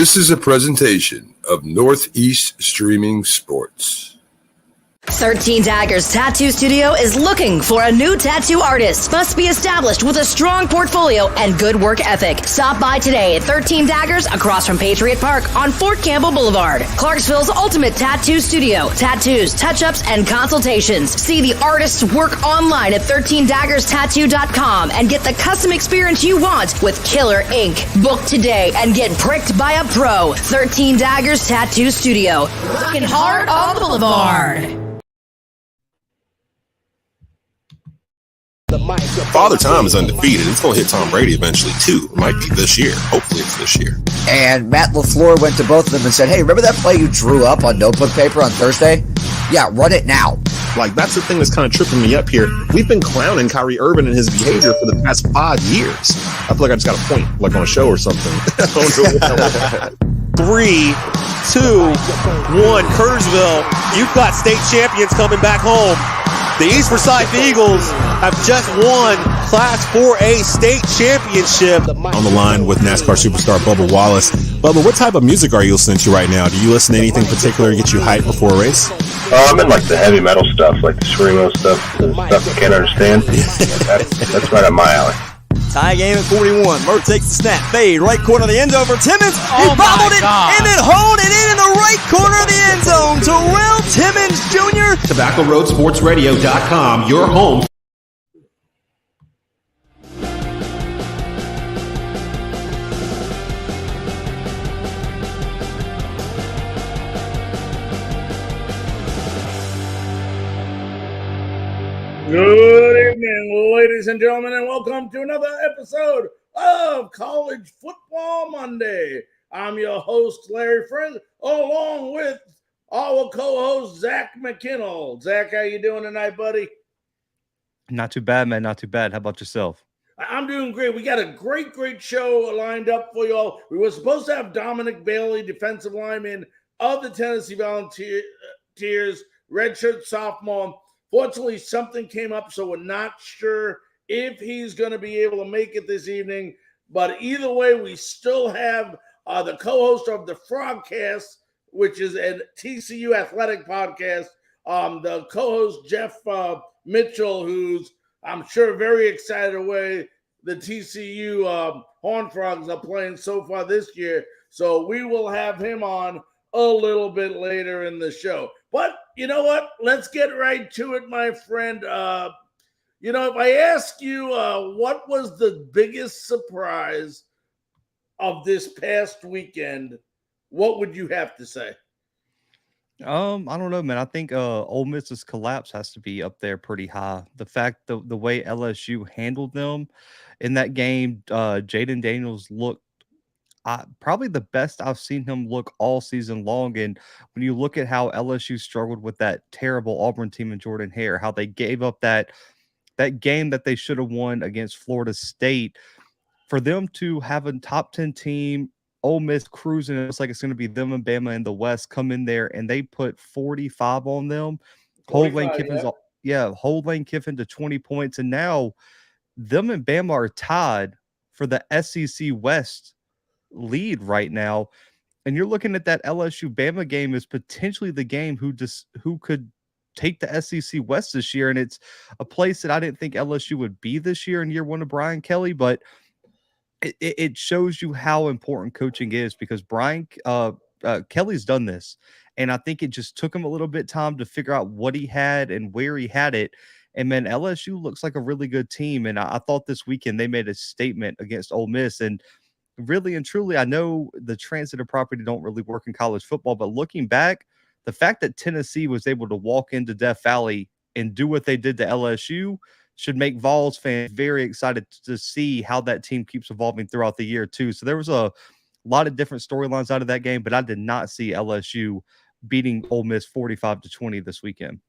This is a presentation of Northeast Streaming Sports. 13 Daggers Tattoo Studio is looking for a new tattoo artist. Must be established with a strong portfolio and good work ethic. Stop by today at 13 Daggers across from Patriot Park on Fort Campbell Boulevard. Clarksville's ultimate tattoo studio. Tattoos, touch-ups, and consultations. See the artist's work online at 13daggerstattoo.com and get the custom experience you want with killer ink. Book today and get pricked by a pro. 13 Daggers Tattoo Studio. Rockin' hard on the boulevard. Father Time is undefeated. It's going to hit Tom Brady eventually, too. It might be this year. Hopefully it's this year. And Matt LaFleur went to both of them and said, hey, remember that play you drew up on notebook paper on Thursday? Yeah, run it now. Like, that's the thing that's kind of tripping me up here. We've been clowning Kyrie Irving and his behavior for the past 5 years. I feel like I just got a point, like on a show or something. 3, 2, 1, Kernersville, you've got state champions coming back home. The East Forsyth Eagles have just won Class 4A state championship. On the line with NASCAR superstar Bubba Wallace. Bubba, what type of music are you listening to right now? Do you listen to anything particular to get you hyped before a race? I'm in like the heavy metal stuff, like the screamo stuff, the stuff I can't understand. That's right up my alley. Tie game at 41. Murr takes the snap. Fade. Right corner of the end zone for Timmons. He bobbled it and then honed it in the right corner of the end zone. Terrell Timmons Jr. TobaccoRoadSportsRadio.com, your home. Good evening, ladies and gentlemen, and welcome to another episode of College Football Monday. I'm your host, Larry Friend, along with our co-host, Zach Mckinnell. Zach, how you doing tonight, buddy? Not too bad, man. Not too bad. How about yourself? I'm doing great. We got a great show lined up for you all. We were supposed to have Dominic Bailey, defensive lineman of the Tennessee Volunteers, redshirt sophomore. Fortunately, something came up, so we're not sure if he's going to be able to make it this evening. But either way, we still have the co-host of the FrogCast, which is a TCU athletic podcast, the co-host Geoff Mitchell, who's, I'm sure, very excited away the TCU Horned Frogs are playing so far this year. So we will have him on a little bit later in the show. But you know what? Let's get right to it, my friend. If I ask you what was the biggest surprise of this past weekend, what would you have to say? I don't know, man. I think Ole Miss's collapse has to be up there pretty high. The fact the way LSU handled them in that game, Jaden Daniels looked probably the best I've seen him look all season long. And when you look at how LSU struggled with that terrible Auburn team and Jordan Hare, how they gave up that game that they should have won against Florida State, for them to have a top 10 team, Ole Miss cruising, it looks like it's going to be them and Bama in the West, come in there and they put 45 on them. Hold Lane Kiffin to 20 points. And now them and Bama are tied for the SEC West lead right now. And you're looking at that LSU Bama game as potentially the game who could take the SEC West this year. And it's a place that I didn't think LSU would be this year in year one of Brian Kelly, but it shows you how important coaching is, because Brian Kelly's done this. And I think it just took him a little bit time to figure out what he had and where he had it. And man, LSU looks like a really good team. And I thought this weekend they made a statement against Ole Miss. And really and truly, I know the transitive property don't really work in college football, but looking back, the fact that Tennessee was able to walk into Death Valley and do what they did to LSU should make Vols fans very excited to see how that team keeps evolving throughout the year too. So there was a lot of different storylines out of that game, but I did not see LSU beating Ole Miss 45-20 this weekend.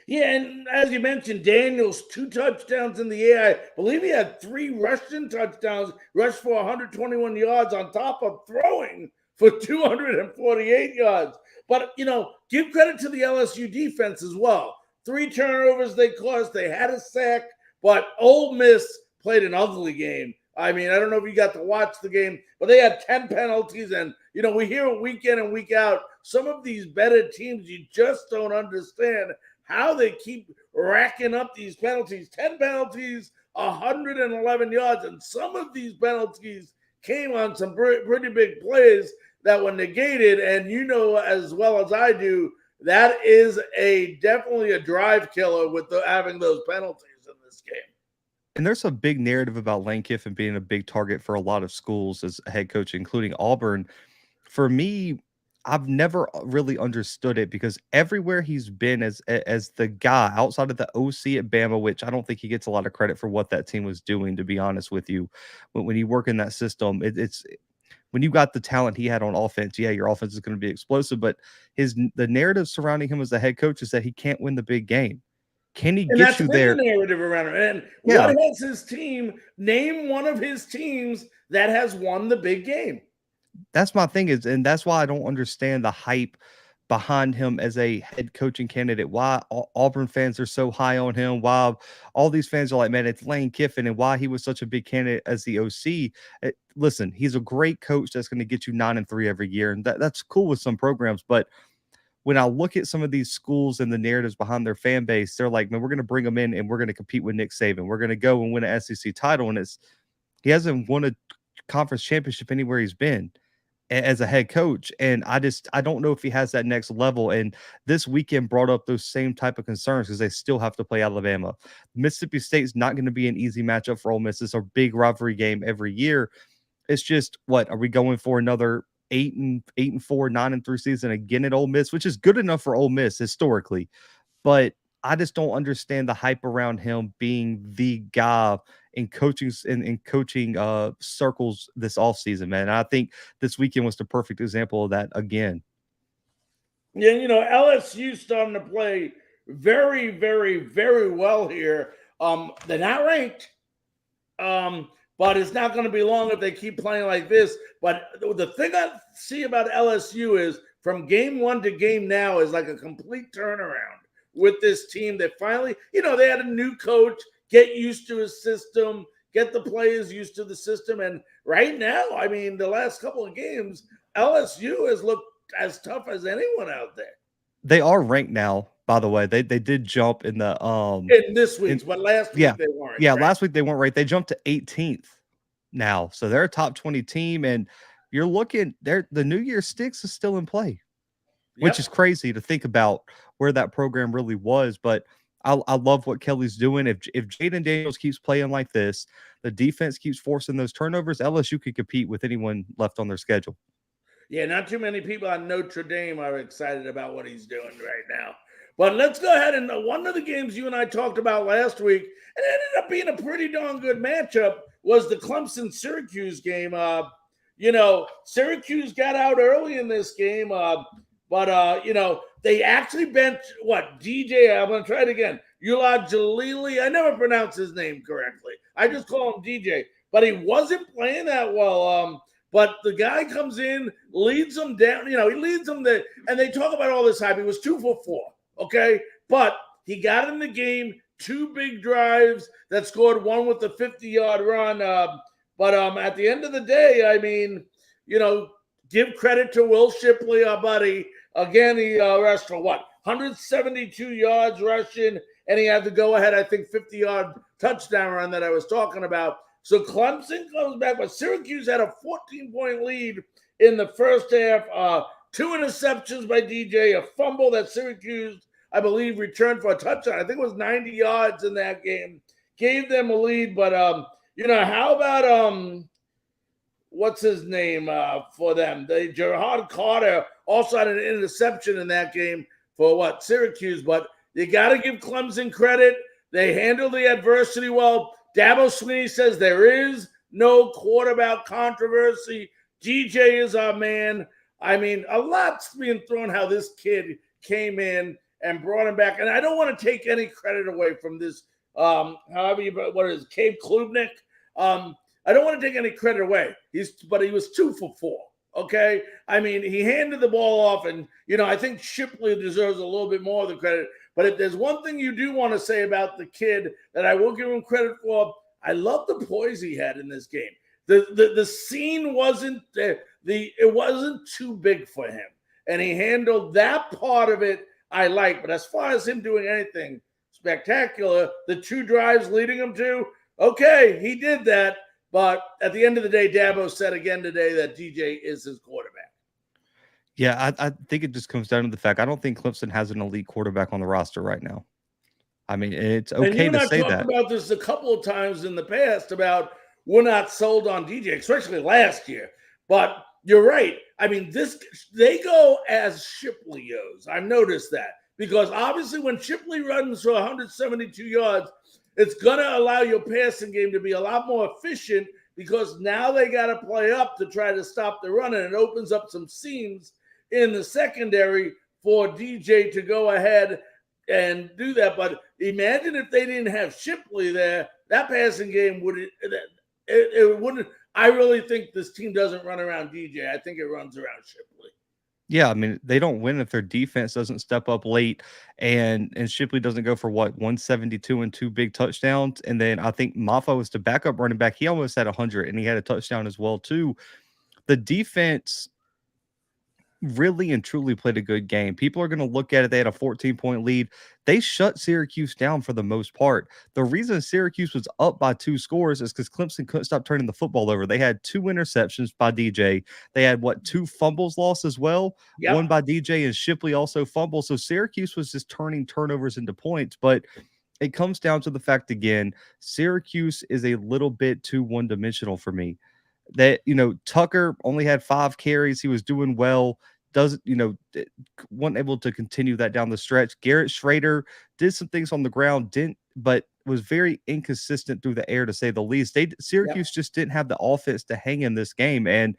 Yeah, and as you mentioned, Daniels, 2 touchdowns in the air. I believe he had 3 rushing touchdowns, rushed for 121 yards on top of throwing for 248 yards. But, give credit to the LSU defense as well. 3 turnovers they caused. They had a sack, but Ole Miss played an ugly game. I mean, I don't know if you got to watch the game, but they had 10 penalties. And, we hear it week in and week out. Some of these better teams, you just don't understand how they keep racking up these penalties. 10 penalties, 111 yards, and some of these penalties came on some pretty big plays that were negated. And as well as I do, that is definitely a drive killer with having those penalties in this game. And there's a big narrative about Lane Kiffin being a big target for a lot of schools as a head coach, including Auburn. For me, I've never really understood it because everywhere he's been as the guy outside of the OC at Bama, which I don't think he gets a lot of credit for what that team was doing, to be honest with you. But when you work in that system, it's when you got the talent he had on offense, yeah, your offense is going to be explosive. But the narrative surrounding him as the head coach is that he can't win the big game. Can he get you there? The narrative around him. And what has his team? Name one of his teams that has won the big game. That's my thing and that's why I don't understand the hype behind him as a head coaching candidate. Why Auburn fans are so high on him. Why all these fans are like, man, it's Lane Kiffin, and why he was such a big candidate as the OC. Listen, he's a great coach that's going to get you 9-3 every year, and that's cool with some programs, but when I look at some of these schools and the narratives behind their fan base, they're like, man, we're going to bring him in and we're going to compete with Nick Saban. We're going to go and win an SEC title. And he hasn't won a conference championship anywhere he's been as a head coach. And I don't know if he has that next level. And this weekend brought up those same type of concerns because they still have to play Alabama. Mississippi State's not going to be an easy matchup for Ole Miss. It's a big rivalry game every year. It's just, what are we going for, another 8-4, 9-3 season again at Ole Miss, which is good enough for Ole Miss historically, but I just don't understand the hype around him being the guy in coaching circles this offseason, man. And I think this weekend was the perfect example of that again. Yeah, LSU starting to play very, very, very well here. They're not ranked. But it's not going to be long if they keep playing like this. But the thing I see about LSU is from game one to game now is like a complete turnaround with this team that finally, they had a new coach, get used to his system, get the players used to the system. And right now, I mean, the last couple of games, LSU has looked as tough as anyone out there. They are ranked now, by the way. They did jump in the in this week, but last week they weren't. Yeah, right? Last week they weren't right. They jumped to 18th now. So they're a top 20 team, and you're looking there. The New Year Sticks is still in play, which is crazy to think about where that program really was. But I love what Kelly's doing. If Jaden Daniels keeps playing like this, the defense keeps forcing those turnovers, LSU could compete with anyone left on their schedule. Yeah, not too many people on Notre Dame are excited about what he's doing right now. But let's go ahead and one of the games you and I talked about last week, and it ended up being a pretty darn good matchup, was the Clemson-Syracuse game. Syracuse got out early in this game, but they actually benched, DJ, I'm going to try it again, Ulad Jalili. I never pronounce his name correctly. I just call him DJ. But he wasn't playing that well. But the guy comes in, leads them down. He leads them there, and they talk about all this hype. He was 2 for 4, okay? But he got in the game, 2 big drives that scored, one with the 50-yard run. But at the end of the day, I mean, give credit to Will Shipley, our buddy. Again, he rushed for 172 yards rushing, and he had the go-ahead, I think, 50-yard touchdown run that I was talking about. So Clemson comes back, but Syracuse had a 14-point lead in the first half. 2 interceptions by DJ, a fumble that Syracuse, I believe, returned for a touchdown. I think it was 90 yards in that game. Gave them a lead, but, how about, what's his name for them? Gerard Carter also had an interception in that game for Syracuse, but you got to give Clemson credit. They handled the adversity well. Dabo Swinney says there is no quarterback controversy. DJ is our man. I mean, a lot's being thrown how this kid came in and brought him back. And I don't want to take any credit away from this, Cabe Klubnik. I don't want to take any credit away. But he was 2 for 4. Okay. I mean, he handed the ball off, and, I think Shipley deserves a little bit more of the credit. But if there's one thing you do want to say about the kid that I will give him credit for, I love the poise he had in this game. The scene wasn't there. it wasn't too big for him. And he handled that part of it I like. But as far as him doing anything spectacular, the 2 drives leading him to, okay, he did that. But at the end of the day, Dabo said again today that DJ is his quarterback. Yeah, I think it just comes down to the fact I don't think Clemson has an elite quarterback on the roster right now. I mean, it's okay to say that. And you and I talked about this a couple of times in the past about we're not sold on DJ, especially last year. But you're right. I mean, they go as Shipley goes. I've noticed that because obviously when Shipley runs for 172 yards, it's going to allow your passing game to be a lot more efficient because now they got to play up to try to stop the run, and it opens up some seams in the secondary for DJ to go ahead and do that. But imagine if they didn't have Shipley there, that passing game wouldn't. I really think this team doesn't run around DJ. I think it runs around Shipley. Yeah, I mean, they don't win if their defense doesn't step up late, and Shipley doesn't go for 172 and 2 big touchdowns. And then I think Maffa was the backup running back. He almost had 100, and he had a touchdown as well too. The defense really and truly played a good game. People are going to look at it. They had a 14-point lead. They shut Syracuse down for the most part. The reason Syracuse was up by 2 scores is because Clemson couldn't stop turning the football over. They had 2 interceptions by DJ. They had 2 fumbles lost as well. Yep. One by DJ, and Shipley also fumbled. So Syracuse was just turning turnovers into points. But it comes down to the fact again, Syracuse is a little bit too one-dimensional for me. That, Tucker only had 5 carries. He was doing well. Wasn't able to continue that down the stretch. Garrett Schrader did some things on the ground, but was very inconsistent through the air, to say the least. Syracuse just didn't have the offense to hang in this game. And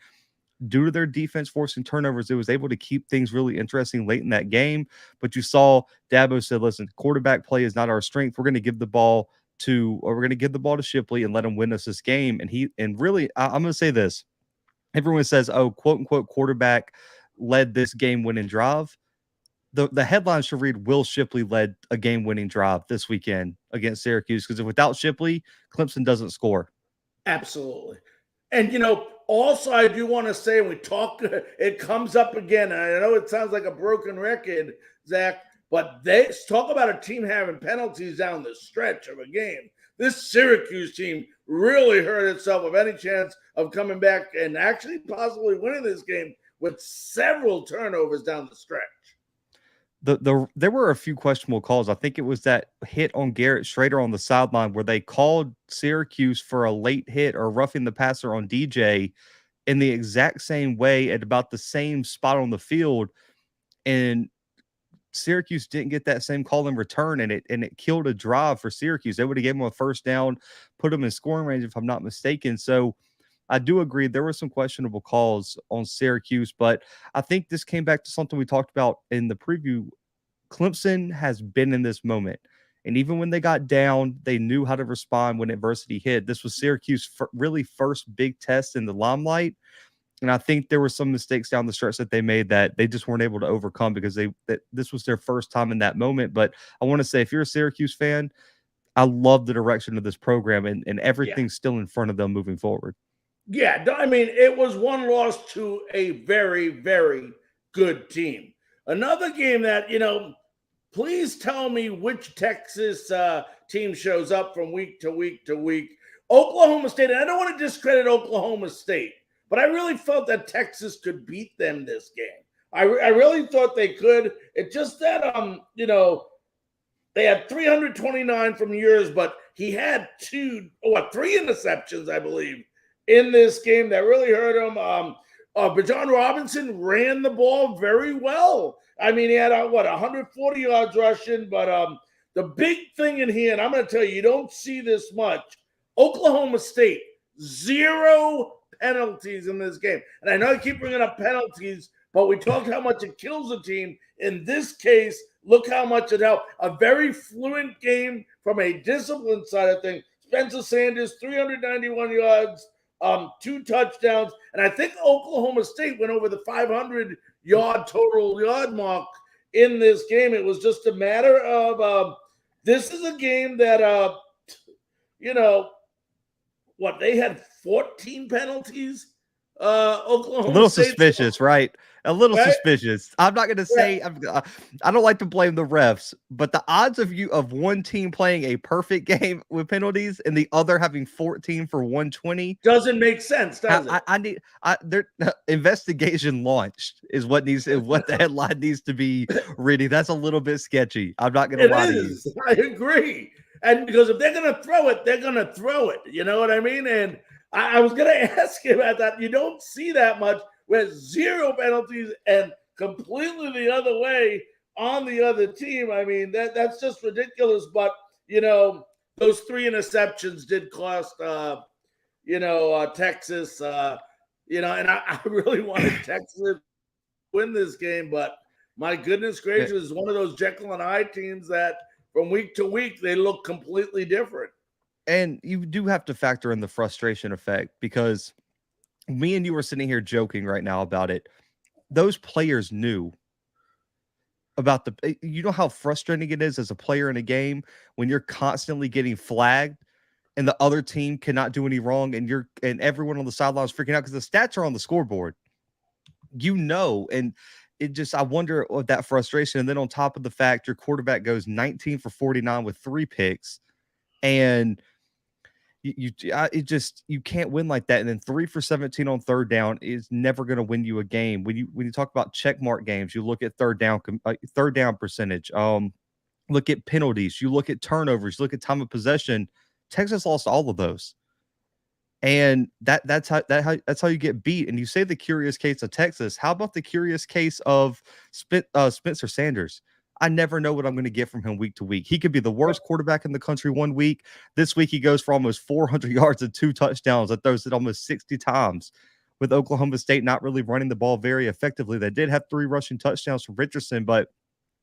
due to their defense forcing turnovers, it was able to keep things really interesting late in that game. But you saw Dabo said, listen, quarterback play is not our strength. We're going to give the ball to Shipley and let him win us this game. And really, I'm going to say this. Everyone says, oh, quote unquote, quarterback led this game winning drive. The headline should read, Will Shipley led a game winning drive this weekend against Syracuse, because without Shipley, Clemson doesn't score. Absolutely. And, also I do want to say, it comes up again. And I know it sounds like a broken record, Zach, but they talk about a team having penalties down the stretch of a game. This Syracuse team really hurt itself of any chance of coming back and actually possibly winning this game with several turnovers down the stretch. There were a few questionable calls. I think it was that hit on Garrett Schrader on the sideline where they called Syracuse for a late hit or roughing the passer on DJ in the exact same way at about the same spot on the field. And Syracuse didn't get that same call in return, and it killed a drive for Syracuse. They would have given them a first down, put them in scoring range, if I'm not mistaken. So I do agree there were some questionable calls on Syracuse, but I think this came back to something we talked about in the preview. Clemson has been in this moment, and even when they got down, they knew how to respond when adversity hit. This was Syracuse really first big test in the limelight, and I think there were some mistakes down the stretch that they made that they just weren't able to overcome because this was their first time in that moment. But I want to say, if you're a Syracuse fan, I love the direction of this program, and everything's still in front of them moving forward. Yeah, I mean, it was one loss to a very, very good team. Another game that, please tell me which Texas team shows up from week to week to week. Oklahoma State, and I don't want to discredit Oklahoma State, but I really felt that Texas could beat them this game. I really thought they could. It's just that, they had 329 from yours, but he had 3 interceptions, I believe, in this game that really hurt him. But John Robinson ran the ball very well. I mean, he had 140 yards rushing. But the big thing in here, and I'm going to tell you, you don't see this much. Oklahoma State, 0 penalties in this game. And I know I keep bringing up penalties, but we talked how much it kills a team. In this case, look how much it helped. A very fluent game from a discipline side of things. Spencer Sanders, 391 yards. 2 touchdowns, and I think Oklahoma State went over the 500-yard total yard mark in this game. It was just a matter of this is a game that they had 14 penalties Oklahoma A little State's suspicious, right? A little Right? suspicious. I'm not going to say I don't like to blame the refs, but the odds of one team playing a perfect game with penalties and the other having 14 for 120 doesn't make sense, does it? I need their investigation launched is what the headline needs to be reading. That's a little bit sketchy. I'm not going to lie to you. I agree. And because if they're going to throw it, they're going to throw it. You know what I mean? And I was going to ask you about that. You don't see that much with 0 penalties and completely the other way on the other team. I mean, that's just ridiculous. But, those 3 interceptions did cost, Texas, and I really wanted Texas to win this game. But my goodness gracious, it's one of those Jekyll and Hyde teams that from week to week, they look completely different. And you do have to factor in the frustration effect because me and you are sitting here joking right now about it. Those players knew about you know how frustrating it is as a player in a game when you're constantly getting flagged and the other team cannot do any wrong and everyone on the sidelines freaking out because the stats are on the scoreboard, and I wonder what that frustration. And then on top of the fact your quarterback goes 19 for 49 with 3 picks and you can't win like that. And then 3 for 17 on third down is never going to win you a game. When you talk about check mark games, you look at third down percentage, look at penalties, you look at turnovers, look at time of possession. Texas lost all of those. And that's how you get beat. And you say the curious case of Texas. How about the curious case of Spencer Sanders? I never know what I'm going to get from him week to week. He could be the worst quarterback in the country one week. This week, he goes for almost 400 yards and 2 touchdowns and throws it almost 60 times. With Oklahoma State not really running the ball very effectively. They did have 3 rushing touchdowns from Richardson, but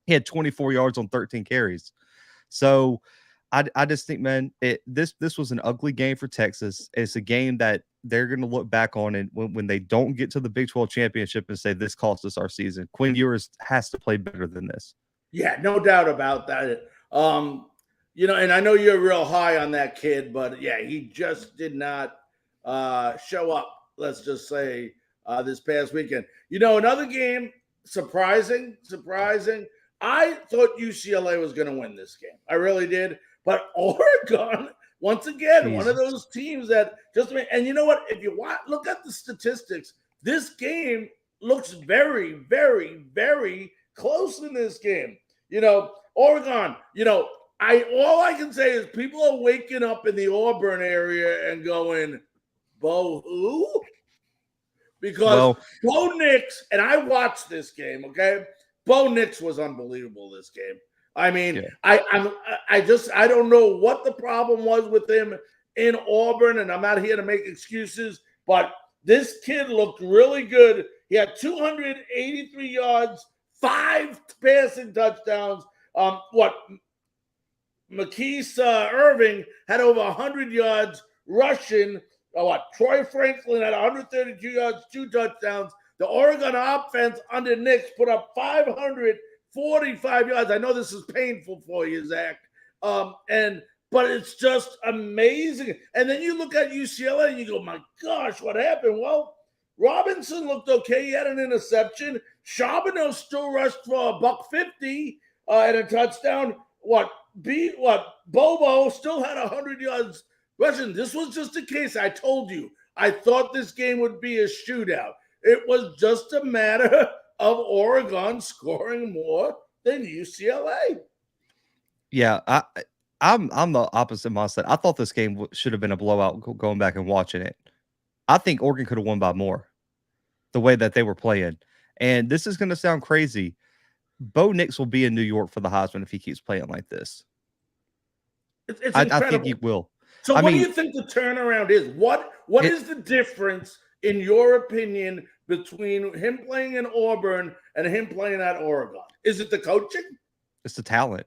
he had 24 yards on 13 carries. So I just think, man, this was an ugly game for Texas. It's a game that they're going to look back on and when they don't get to the Big 12 championship and say this cost us our season. Quinn Ewers has to play better than this. Yeah, no doubt about that. And I know you're real high on that kid, but yeah, he just did not show up, let's just say, this past weekend. Another game, surprising. I thought UCLA was going to win this game. I really did. But Oregon, once again, one of those teams that just – and you know what? If you look at the statistics, this game looks very, very, very – close in this game. Oregon, all I can say is people are waking up in the Auburn area and going, Bo who? Because Bo Nix, and I watched this game, okay? Bo Nix was unbelievable this game. I mean, I don't know what the problem was with him in Auburn, and I'm not here to make excuses, but this kid looked really good. He had 283 yards, 5 passing touchdowns. McKees Irving had over 100 yards rushing. Troy Franklin had 132 yards, 2 touchdowns. The Oregon offense under Nix put up 545 yards. I know this is painful for you, Zach. But it's just amazing. And then you look at UCLA and you go, my gosh, what happened? Well, Robinson looked okay. He had an interception. Charbonneau still rushed for $150 and a touchdown. Bobo still had 100 yards rushing. This was just a case. I told you. I thought this game would be a shootout. It was just a matter of Oregon scoring more than UCLA. Yeah, I'm the opposite mindset. I thought this game should have been a blowout going back and watching it. I think Oregon could have won by more the way that they were playing. And this is going to sound crazy. Bo Nix will be in New York for the Heisman if he keeps playing like this. It's I think he will. So what do you think the turnaround is? What is the difference, in your opinion, between him playing in Auburn and him playing at Oregon? Is it the coaching? It's the talent.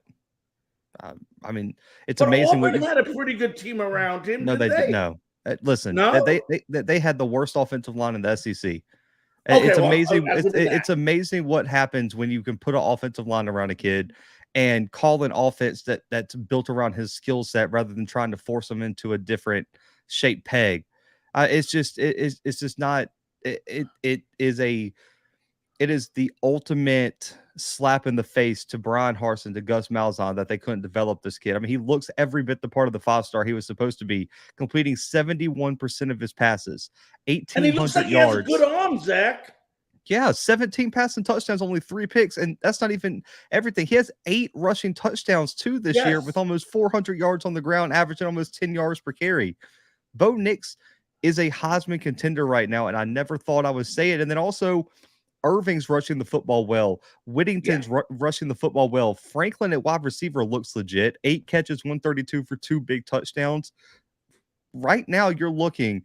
I mean, it's amazing. Auburn had a pretty good team around him. No, they didn't. No. Listen, they had the worst offensive line in the SEC. It's amazing. It's amazing what happens when you can put an offensive line around a kid and call an offense that's built around his skill set rather than trying to force him into a different shaped peg. It's just not it is the ultimate slap in the face to Brian Harsin, to Gus Malzahn, that they couldn't develop this kid. I mean, he looks every bit the part of the 5-star he was supposed to be, completing 71% of his passes, 1,800 And he looks like yards. He has a good arm, Zach. Yeah, 17 passing touchdowns, only 3 picks, and that's not even everything. He has 8 rushing touchdowns too this year, with almost 400 yards on the ground, averaging almost 10 yards per carry. Bo Nix is a Heisman contender right now, and I never thought I would say it. And then also, Irving's rushing the football well. Whittington's rushing the football well. Franklin at wide receiver looks legit. 8 catches, 132 for 2 big touchdowns. Right now, you're looking.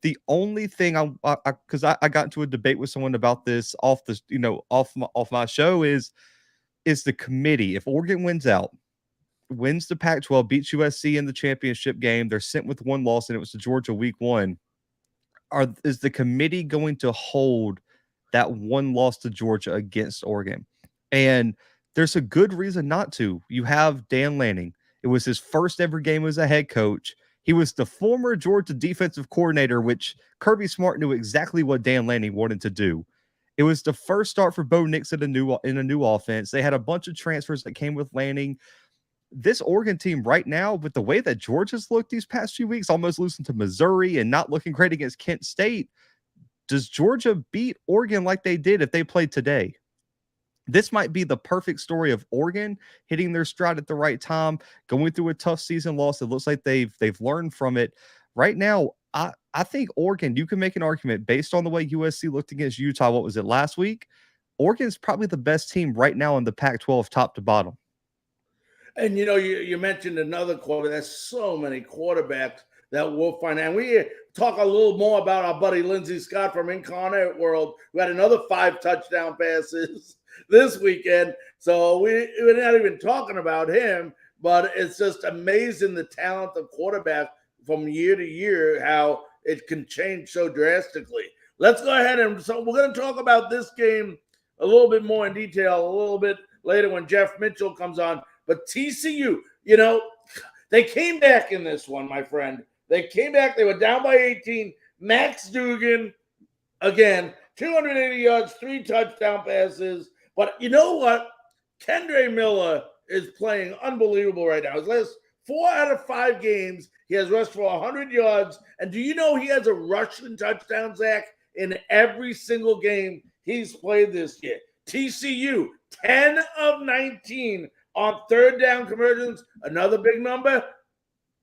The only thing because I got into a debate with someone about this off my show is the committee. If Oregon wins the Pac-12, beats USC in the championship game, they're sent with 1 loss, and it was to Georgia week 1. Is the committee going to hold that 1 loss to Georgia against Oregon? And there's a good reason not to. You have Dan Lanning. It was his first ever game as a head coach. He was the former Georgia defensive coordinator, which Kirby Smart knew exactly what Dan Lanning wanted to do. It was the first start for Bo Nix in a new offense. They had a bunch of transfers that came with Lanning. This Oregon team right now, with the way that Georgia's looked these past few weeks, almost losing to Missouri and not looking great against Kent State, does Georgia beat Oregon like they did if they played today? This might be the perfect story of Oregon hitting their stride at the right time, going through a tough season loss. It looks like they've learned from it. Right now, I think Oregon, you can make an argument based on the way USC looked against Utah. What was it, last week? Oregon's probably the best team right now in the Pac-12, top to bottom. And you mentioned another quarterback. There's so many quarterbacks that we'll find. And we talk a little more about our buddy Lindsey Scott from Incarnate World, who had another 5 touchdown passes this weekend. So we're not even talking about him, but it's just amazing the talent of quarterback from year to year, how it can change so drastically. Let's go ahead so we're going to talk about this game a little bit more in detail a little bit later when Geoff Mitchell comes on. But TCU, they came back in this one, my friend. They came back. They were down by 18. Max Duggan, again, 280 yards, 3 touchdown passes. But you know what? Kendre Miller is playing unbelievable right now. His last 4 out of 5 games, he has rushed for 100 yards. And do you know he has a rushing touchdown, Zach, in every single game he's played this year? TCU, 10 of 19 on 3rd down conversions. Another big number.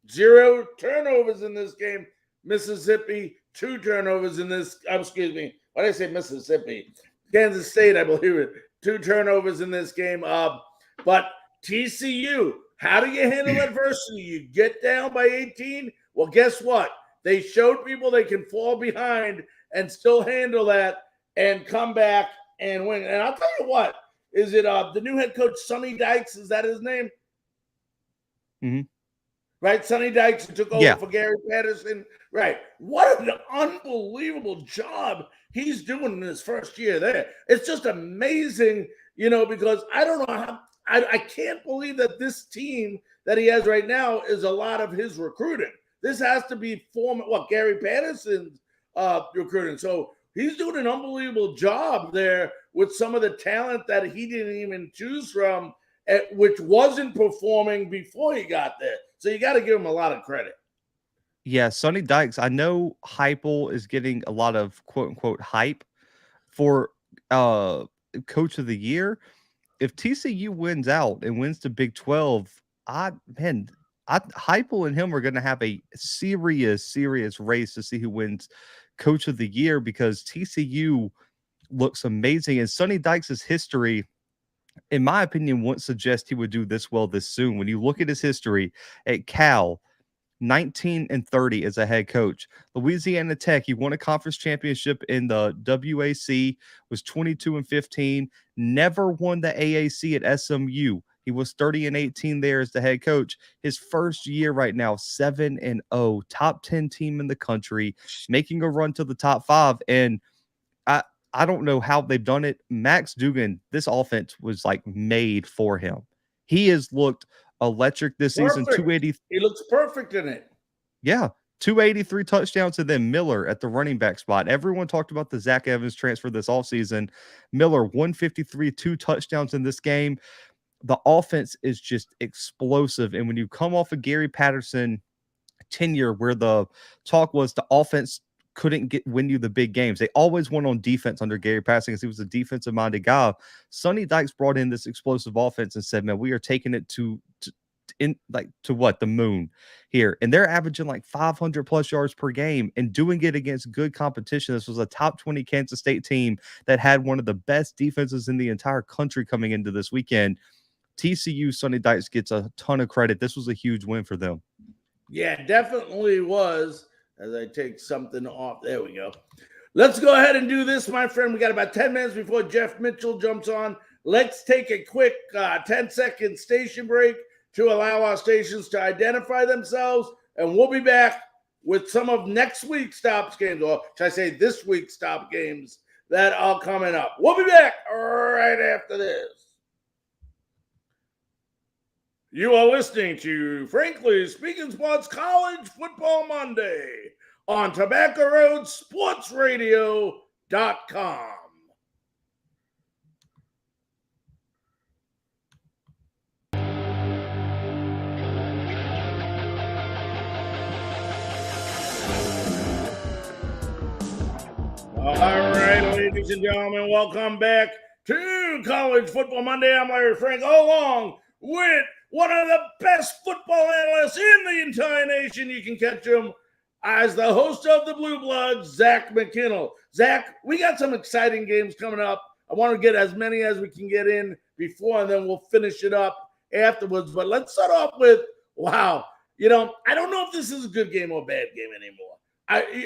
0 turnovers in this game. Mississippi, 2 turnovers in this. Excuse me. Why did I say Mississippi? Kansas State, I believe it. 2 turnovers in this game. But TCU, how do you handle adversity? You get down by 18. Well, guess what? They showed people they can fall behind and still handle that and come back and win. And I'll tell you what. Is it the new head coach, Sonny Dykes? Is that his name? Mm-hmm. Right? Sonny Dykes, who took over for Gary Patterson. Right. What an unbelievable job he's doing in his first year there. It's just amazing, because I don't know how I can't believe that this team that he has right now is a lot of his recruiting. This has to be Gary Patterson's recruiting. So he's doing an unbelievable job there with some of the talent that he didn't even choose from, which wasn't performing before he got there. So you got to give him a lot of credit. Yeah, Sonny Dykes. I know Heupel is getting a lot of quote unquote hype for coach of the year. If TCU wins out and wins the Big 12, Heupel and him are going to have a serious race to see who wins coach of the year, because TCU looks amazing. And Sonny Dykes' history, in my opinion, wouldn't suggest he would do this well this soon. When you look at his history at Cal, 19-30 as a head coach. Louisiana Tech, he won a conference championship in the WAC, was 22-15, never won the AAC at SMU. He was 30-18 there as the head coach. His first year right now, 7-0, top 10 team in the country, making a run to the top 5. And I don't know how they've done it. Max Duggan, this offense was like made for him. He has looked electric this season. 280. He looks perfect in it. Yeah, 283 touchdowns, and then Miller at the running back spot. Everyone talked about the Zach Evans transfer this offseason. Miller, 153, 2 touchdowns in this game. The offense is just explosive. And when you come off of Gary Patterson tenure, where the talk was the offense couldn't win you the big games, they always won on defense under Gary Patterson because he was a defensive minded guy. Sonny Dykes brought in this explosive offense and said, man, we are taking it to the moon here. And they're averaging like 500 plus yards per game and doing it against good competition. This was a top 20 Kansas State team that had one of the best defenses in the entire country coming into this weekend. TCU, Sonny Dykes gets a ton of credit. This was a huge win for them. Yeah, definitely was. As I take something off. There we go. Let's go ahead and do this, my friend. We got about 10 minutes before Geoff Mitchell jumps on. Let's take a quick 10-second station break to allow our stations to identify themselves. And we'll be back with some of next week's stops games, or should I say this week's stop games that are coming up. We'll be back right after this. You are listening to Frankly Speaking Sports College Football Monday on Tobacco Road Sports Radio.com. All right, ladies and gentlemen, welcome back to College Football Monday. I'm Larry Frank, along with one of the best football analysts in the entire nation. You can catch him as the host of the Blue Bloods, Zach Mckinnell. Zach, we got some exciting games coming up. I want to get as many as we can get in before, and then we'll finish it up afterwards. But let's start off with, wow, I don't know if this is a good game or a bad game anymore.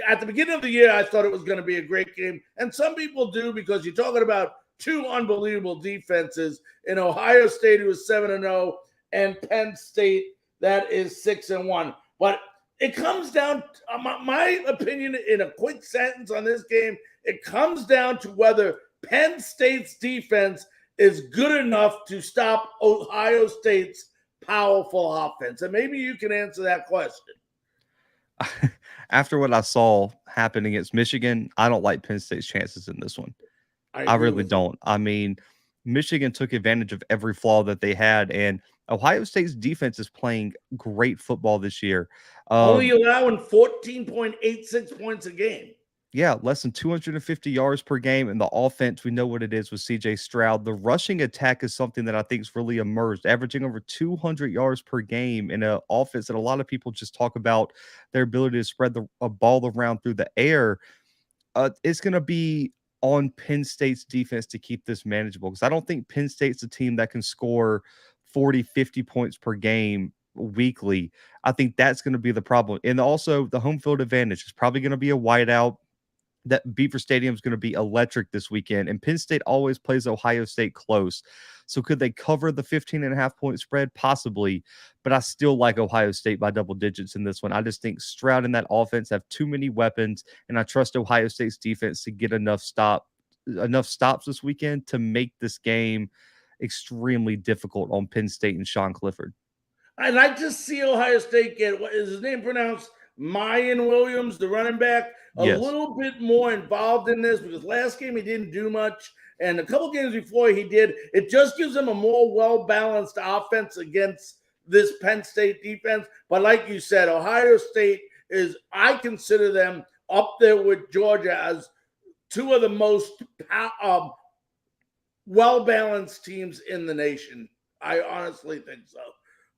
At the beginning of the year, I thought it was going to be a great game. And some people do, because you're talking about two unbelievable defenses in Ohio State, who is 7-0, and Penn State, that is 6-1. But it comes down, my opinion in a quick sentence on this game, it comes down to whether Penn State's defense is good enough to stop Ohio State's powerful offense. And maybe you can answer that question. After what I saw happen against Michigan, I don't like Penn State's chances in this one. I really don't. I mean, Michigan took advantage of every flaw that they had, and Ohio State's defense is playing great football this year. Only allowing 14.86 points a game. Yeah, less than 250 yards per game. And the offense, we know what it is with C.J. Stroud. The rushing attack is something that I think is really emerged, averaging over 200 yards per game in an offense that a lot of people just talk about their ability to spread a ball around through the air. It's going to be on Penn State's defense to keep this manageable, because I don't think Penn State's a team that can score 40, 50 points per game weekly. I think that's going to be the problem. And also the home field advantage is probably going to be a whiteout. That Beaver Stadium is going to be electric this weekend, and Penn State always plays Ohio State close. So could they cover the 15.5 point spread? Possibly, but I still like Ohio State by double digits in this one. I just think Stroud and that offense have too many weapons, and I trust Ohio State's defense to get enough stops this weekend to make this game extremely difficult on Penn State and Sean Clifford. I'd like to see Ohio State get, what is his name pronounced? Mayan Williams, the running back, a little bit more involved in this, because last game he didn't do much, and a couple games before he did. It just gives him a more well-balanced offense against this Penn State defense. But like you said, Ohio State is, I consider them up there with Georgia as two of the most well-balanced teams in the nation. I honestly think so.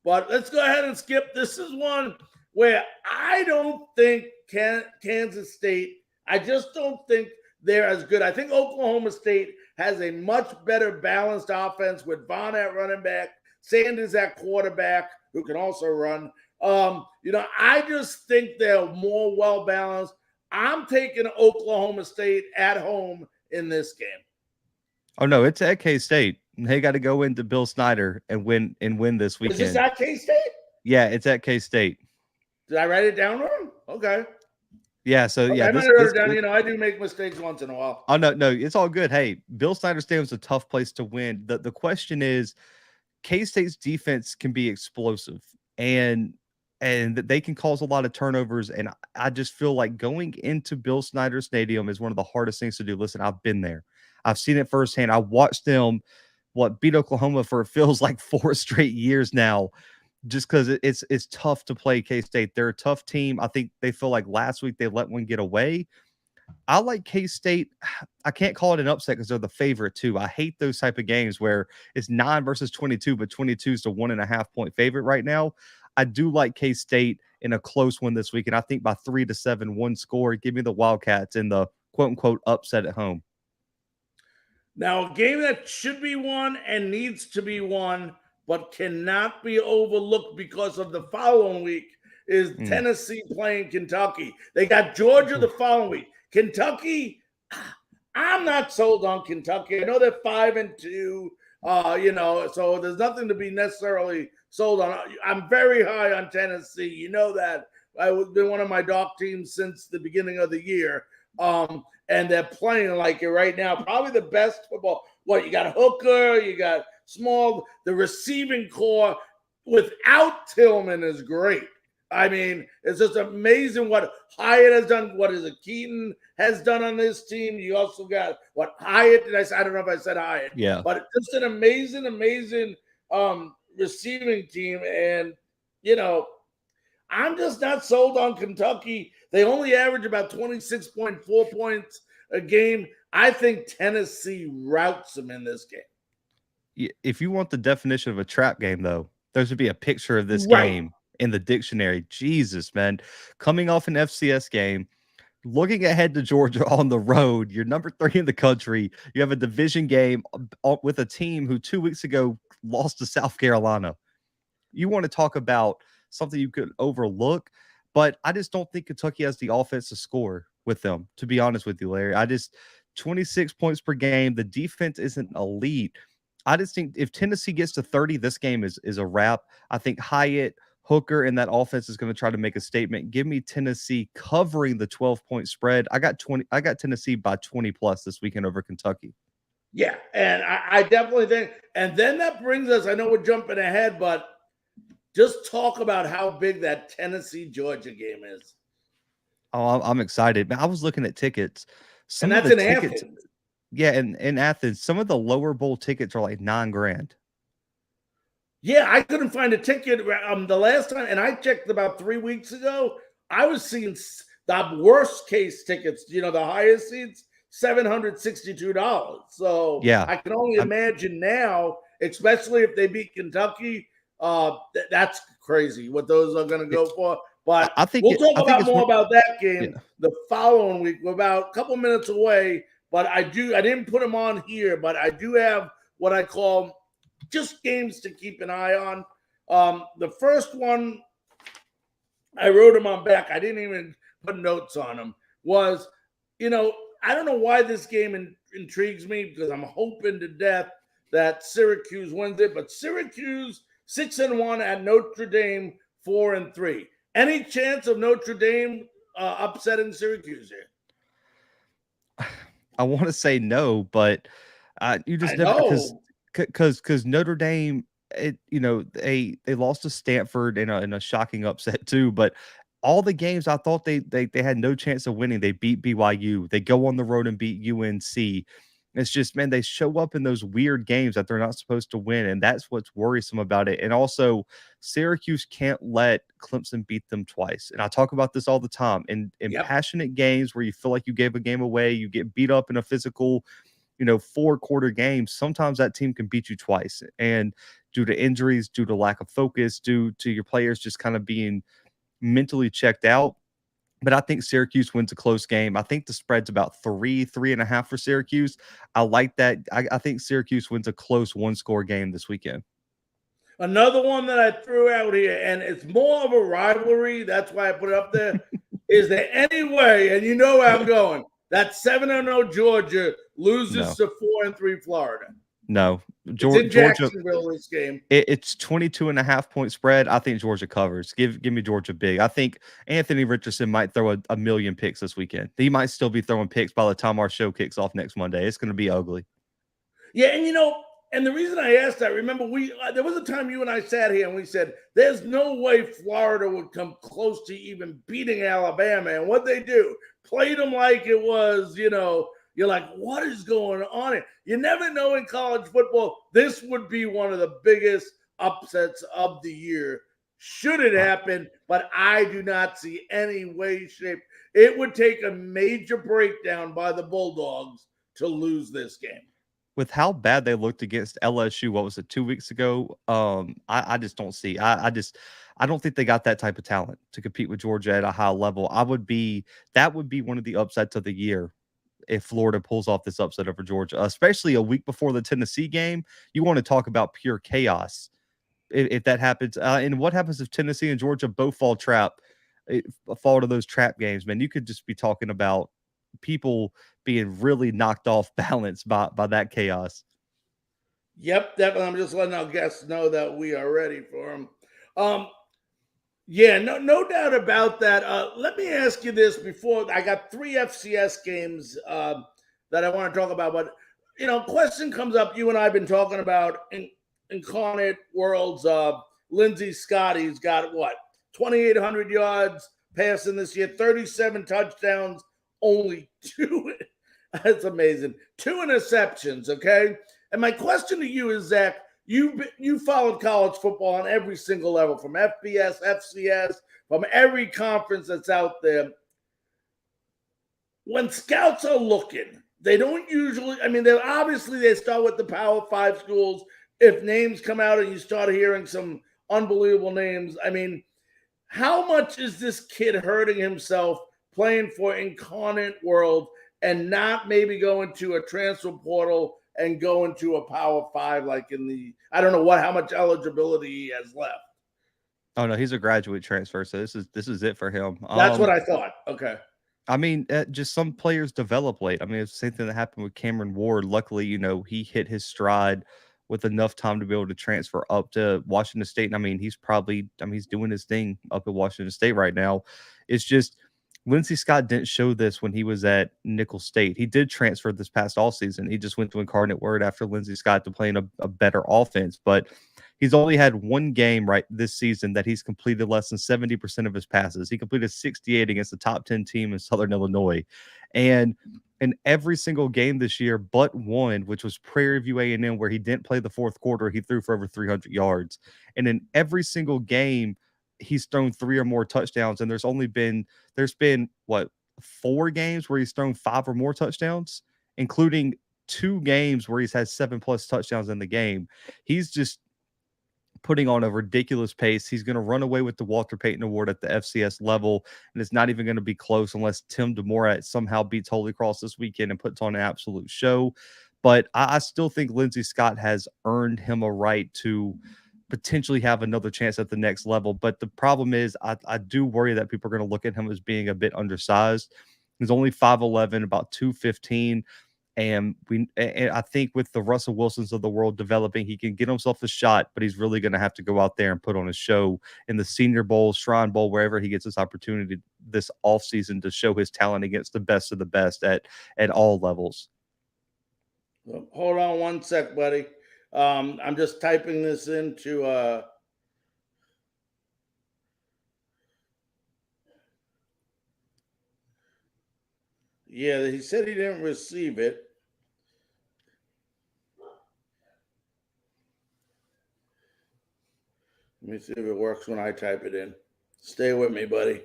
But let's go ahead and skip. This is one where I don't think Kansas State, I just don't think they're as good. I think Oklahoma State has a much better balanced offense with Vaughn at running back, Sanders at quarterback, who can also run. I just think they're more well-balanced. I'm taking Oklahoma State at home in this game. Oh, no, it's at K-State. They got to go into Bill Snyder and win this weekend. Is this at K-State? Yeah, it's at K-State. Did I write it down wrong? Okay. Yeah, so okay, yeah. I might have wrote it down. I do make mistakes once in a while. Oh, no, it's all good. Hey, Bill Snyder Stadium's a tough place to win. The question is, K-State's defense can be explosive. And and they can cause a lot of turnovers. And I just feel like going into Bill Snyder Stadium is one of the hardest things to do. Listen, I've been there. I've seen it firsthand. I watched them beat Oklahoma for it feels like 4 straight years now, just because it's tough to play K-State. They're a tough team. I think they feel like last week they let one get away. I like K-State. I can't call it an upset because they're the favorite too. I hate those type of games where it's 9 versus 22, but 22 is the 1.5 point favorite right now. I do like K-State in a close one this week, and I think by 3-7, one score. Give me the Wildcats in the quote unquote upset at home. Now, a game that should be won and needs to be won, but cannot be overlooked because of the following week is Tennessee playing Kentucky. They got Georgia the following week. Kentucky, I'm not sold on Kentucky. I know they're 5-2, so there's nothing to be necessarily sold on. I'm very high on Tennessee. You know that. I've been one of my dog teams since the beginning of the year. And they're playing like it right now. Probably the best football. You got Hooker, you got Small. The receiving core without Tillman is great. I mean, it's just amazing what Hyatt has done. What is it? Keaton has done on this team. You also got what Hyatt did. I don't know if I said Hyatt. Yeah. But just an amazing receiving team. And, I'm just not sold on Kentucky. They only average about 26.4 points a game. I think Tennessee routs them in this game. If you want the definition of a trap game, though, there should be a picture of this game in the dictionary. Jesus, man. Coming off an FCS game, looking ahead to Georgia on the road, you're number 3 in the country. You have a division game with a team who 2 weeks ago lost to South Carolina. You want to talk about something you could overlook, but I just don't think Kentucky has the offense to score with them, to be honest with you, Larry. 26 points per game. The defense isn't elite. I just think if Tennessee gets to 30, this game is a wrap. I think Hyatt, Hooker, and that offense is going to try to make a statement. Give me Tennessee covering the 12-point spread. I got Tennessee by 20 plus this weekend over Kentucky. Yeah, and I definitely think. And then that brings us, I know we're jumping ahead, but just talk about how big that Tennessee-Georgia game is. Oh, I'm excited. I was looking at tickets. And that's in Athens. Yeah, and in Athens, some of the lower bowl tickets are like $9,000. Yeah, I couldn't find a ticket the last time, and I checked about 3 weeks ago. I was seeing the worst case tickets, the highest seats, $762. So yeah, I can only imagine now, especially if they beat Kentucky. That's crazy what those are going to go for. But I think we'll talk more about that game the following week. We're about a couple minutes away, but I didn't put them on here, but I do have what I call just games to keep an eye on. The first one, I wrote them on back. I didn't even put notes on them. Was, I don't know why this game intrigues me because I'm hoping to death that Syracuse wins it, but Syracuse 6-1 at Notre Dame 4-3. Any chance of Notre Dame upsetting Syracuse here? I want to say no, but you just never, because Notre Dame, they lost to Stanford in a shocking upset too. But all the games I thought they had no chance of winning. They beat BYU. They go on the road and beat UNC. It's just, man, they show up in those weird games that they're not supposed to win, and that's what's worrisome about it. And also, Syracuse can't let Clemson beat them twice. And I talk about this all the time. In passionate games where you feel like you gave a game away, you get beat up in a physical, 4-quarter game, sometimes that team can beat you twice. And due to injuries, due to lack of focus, due to your players just kind of being mentally checked out. But I think Syracuse wins a close game. I think the spread's about 3.5 for Syracuse. I like that. I think Syracuse wins a close one-score game this weekend. Another one that I threw out here, and it's more of a rivalry, that's why I put it up there, is there any way, and you know where I'm going, that 7-0 Georgia loses to 4-3 Florida? No. Georgia, Jacksonville this game. It's 22.5 point spread. I think Georgia covers. Give me Georgia big. I think Anthony Richardson might throw a million picks this weekend. He might still be throwing picks by the time our show kicks off next Monday. It's going to be ugly. Yeah, and And the reason I asked that, remember, there was a time you and I sat here and we said, there's no way Florida would come close to even beating Alabama. And what they do, played them like it was, you're like, what is going on here? You never know in college football. This would be one of the biggest upsets of the year, should it happen. But I do not see any way, shape. It would take a major breakdown by the Bulldogs to lose this game. With how bad they looked against LSU, what was it, 2 weeks ago? I just don't see. I don't think they got that type of talent to compete with Georgia at a high level. That would be one of the upsets of the year if Florida pulls off this upset over Georgia, especially a week before the Tennessee game. You want to talk about pure chaos if that happens. And what happens if Tennessee and Georgia both fall to those trap games? Man, you could just be talking about people being really knocked off balance by that chaos. Yep, definitely. I'm just letting our guests know that we are ready for them. Yeah, no doubt about that. Let me ask you this before I got 3 FCS games that I want to talk about. But, question comes up. You and I have been talking about Incarnate World's Lindsey Scott. He's got 2,800 yards passing this year, 37 touchdowns, only 2. That's amazing. 2 interceptions, okay? And my question to you is, Zach, you followed college football on every single level, from FBS, FCS, from every conference that's out there. When scouts are looking, they don't usually, they start with the Power 5 schools. If names come out and you start hearing some unbelievable names, how much is this kid hurting himself playing for Incarnate World and not maybe going to a transfer portal and going to a Power 5 like I don't know how much eligibility he has left. Oh no, he's a graduate transfer, so this is it for him. That's what I thought. Okay. Just some players develop late. It's the same thing that happened with Cameron Ward. Luckily, he hit his stride with enough time to be able to transfer up to Washington State. And he's doing his thing up at Washington State right now. It's just Lindsey Scott didn't show this when he was at Nicholls State. He did transfer this past all season. He just went to Incarnate Word after Lindsey Scott to play in a better offense. But he's only had one game right this season that he's completed less than 70% of his passes. He completed 68 against the top 10 team in Southern Illinois. And in every single game this year but one, which was Prairie View A&M, where he didn't play the fourth quarter, he threw for over 300 yards. And in every single game, he's thrown 3 or more touchdowns, and there's been 4 games where he's thrown 5 or more touchdowns, including 2 games where he's had 7+ touchdowns in the game. He's just putting on a ridiculous pace. He's going to run away with the Walter Payton Award at the FCS level, and it's not even going to be close unless Tim DeMorat somehow beats Holy Cross this weekend and puts on an absolute show. But I still think Lindsey Scott has earned him a right to potentially have another chance at the next level. But the problem is I do worry that people are going to look at him as being a bit undersized. He's only 5'11", about 215. And I think with the Russell Wilsons of the world developing, he can get himself a shot, but he's really going to have to go out there and put on a show in the Senior Bowl, Shrine Bowl, wherever he gets this opportunity this offseason to show his talent against the best of the best at all levels. Hold on one sec, buddy. I'm just typing this into yeah, he said he didn't receive it. Let me see if it works when I type it in. Stay with me, buddy.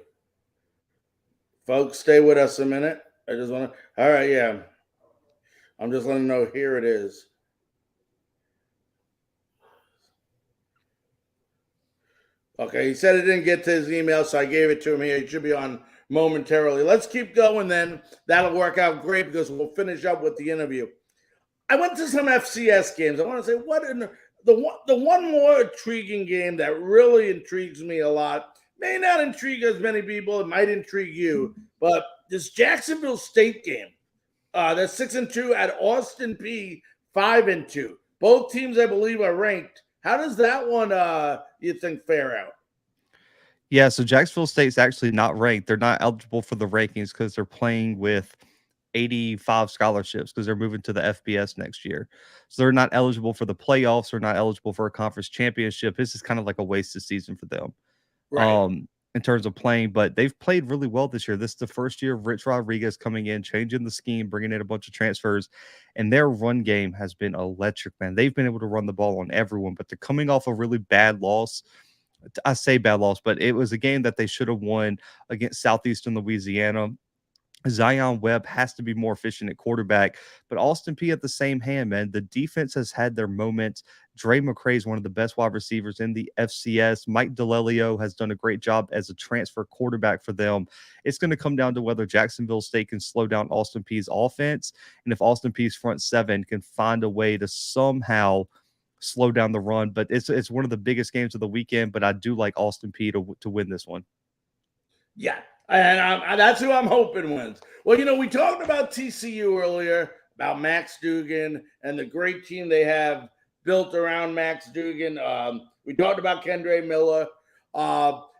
Folks, stay with us a minute. I just want to. All right, yeah. I'm just letting know here it is. Okay, he said it didn't get to his email, so I gave it to him here. It should be on momentarily. Let's keep going then. That'll work out great because we'll finish up with the interview. I went to some FCS games. I want to say the one more intriguing game that really intrigues me a lot, may not intrigue as many people, it might intrigue you, but this Jacksonville State game. They're 6-2 at Austin P 5-2. Both teams, I believe, are ranked. How does that one you think fare out? Yeah, so Jacksonville State's actually not ranked. They're not eligible for the rankings because they're playing with 85 scholarships because they're moving to the FBS next year. So they're not eligible for the playoffs. They're not eligible for a conference championship. This is kind of like a wasted season for them. Right. In terms of playing, but they've played really well this year. This is the first year of Rich Rodriguez coming in, changing the scheme, bringing in a bunch of transfers, and their run game has been electric, man. They've been able to run the ball on everyone, but they're coming off a really bad loss. I say bad loss, but it was a game that they should have won against Southeastern Louisiana. Zion Webb has to be more efficient at quarterback, but Austin Peay at the same hand, man. The defense has had their moments. Dre McCray is one of the best wide receivers in the FCS. Mike DeLelio has done a great job as a transfer quarterback for them. It's going to come down to whether Jacksonville State can slow down Austin Peay's offense, and if Austin Peay's front seven can find a way to somehow slow down the run. But it's one of the biggest games of the weekend, but I do like Austin Peay to win this one. Yeah. And that's who I'm hoping wins. Well, we talked about TCU earlier, about Max Duggan and the great team they have built around Max Duggan. We talked about Kendre Miller.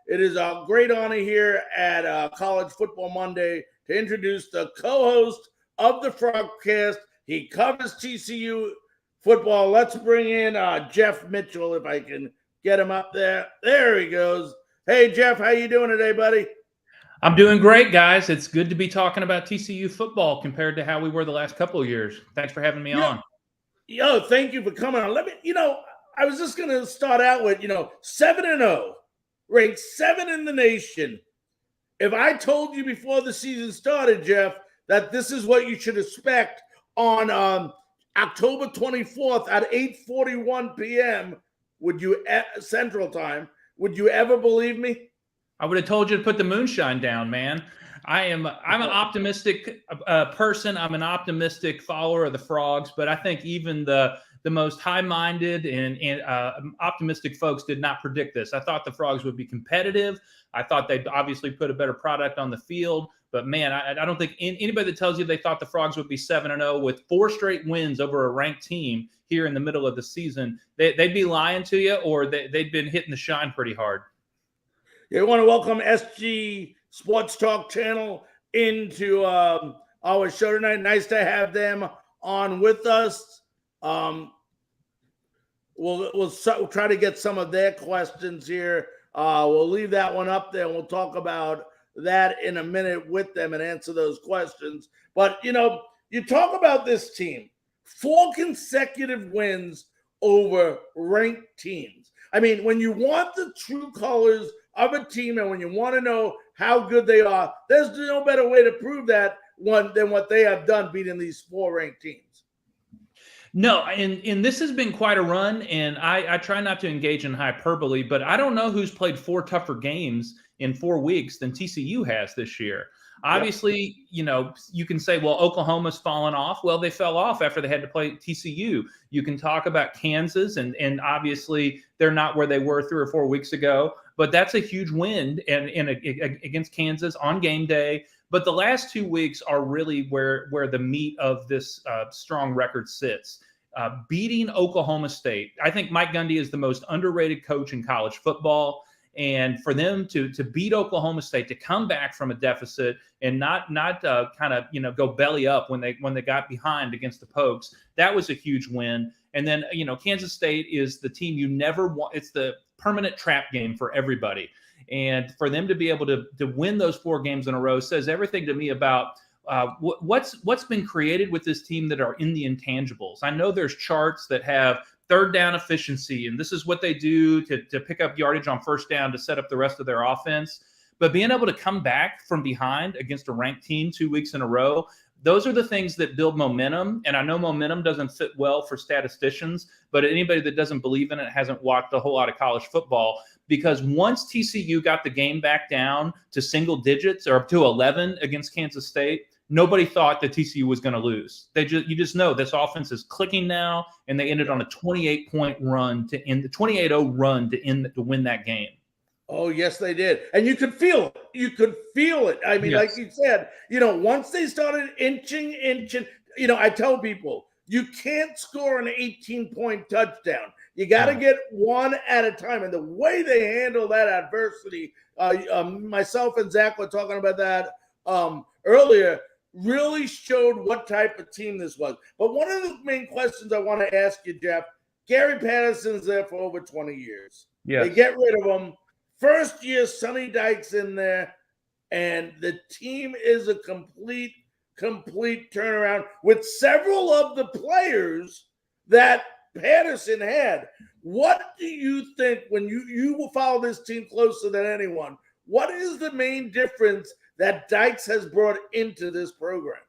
It is a great honor here at College Football Monday to introduce the co-host of the FrogCast. He covers TCU football. Let's bring in Geoff Mitchell, if I can get him up there. There he goes. Hey, Geoff, how you doing today, buddy? I'm doing great, guys. It's good to be talking about TCU football compared to how we were the last couple of years. Thanks for having me on. Thank you for coming on. Let me, I was just going to start out with, 7-0, ranked 7 in the nation. If I told you before the season started, Geoff, that this is what you should expect on October 24th at 8:41 p.m., Central Time, would you ever believe me? I would have told you to put the moonshine down, man. I'm an optimistic person. I'm an optimistic follower of the Frogs, but I think even the most high-minded and optimistic folks did not predict this. I thought the Frogs would be competitive. I thought they'd obviously put a better product on the field. But, man, I don't think anybody that tells you they thought the Frogs would be 7-0 with 4 straight wins over a ranked team here in the middle of the season, they'd be lying to you, or they'd been hitting the shine pretty hard. I want to welcome SG Sports Talk Channel into our show tonight. Nice to have them on with us. We'll try to get some of their questions here. We'll leave that one up there, and we'll talk about that in a minute with them and answer those questions. But, you talk about this team, 4 consecutive wins over ranked teams. I mean, when you want the true colors of a team and when you want to know how good they are, there's no better way to prove that than what they have done beating these 4 ranked teams. No, and this has been quite a run, and I try not to engage in hyperbole, but I don't know who's played 4 tougher games in 4 weeks than TCU has this year. Obviously, you can say, well, Oklahoma's fallen off. Well, they fell off after they had to play TCU. You can talk about Kansas, and obviously they're not where they were 3 or 4 weeks ago, but that's a huge win against Kansas on game day. But the last 2 weeks are really where the meat of this strong record sits. Beating Oklahoma State. I think Mike Gundy is the most underrated coach in college football. And for them to beat Oklahoma State, to come back from a deficit and not kind of go belly up when they got behind against the Pokes, that was a huge win. And then Kansas State is the team you never want. It's the permanent trap game for everybody. And for them to be able to win those 4 games in a row says everything to me about what's been created with this team that are in the intangibles. I know there's charts that have third down efficiency, and this is what they do to pick up yardage on first down to set up the rest of their offense. But being able to come back from behind against a ranked team 2 weeks in a row, those are the things that build momentum. And I know momentum doesn't fit well for statisticians, but anybody that doesn't believe in it hasn't watched a whole lot of college football, because once TCU got the game back down to single digits or up to 11 against Kansas State, nobody thought that TCU was going to lose. You just know this offense is clicking now, and they ended on a 28-point run to end the 28-0 run to win that game. Oh, yes, they did. And you could feel it. You could feel it. I mean, yes. Like you said, once they started inching, I tell people, you can't score an 18-point touchdown. You got to get one at a time. And the way they handle that adversity, myself and Zach were talking about that earlier. really showed what type of team this was. But one of the main questions I want to ask you, Geoff, Gary Patterson's there for over 20 years. Yes. They get rid of him. First year, Sonny Dykes in there, and the team is a complete turnaround with several of the players that Patterson had. What do you think, when you will follow this team closer than anyone, what is the main difference that Dykes has brought into this program?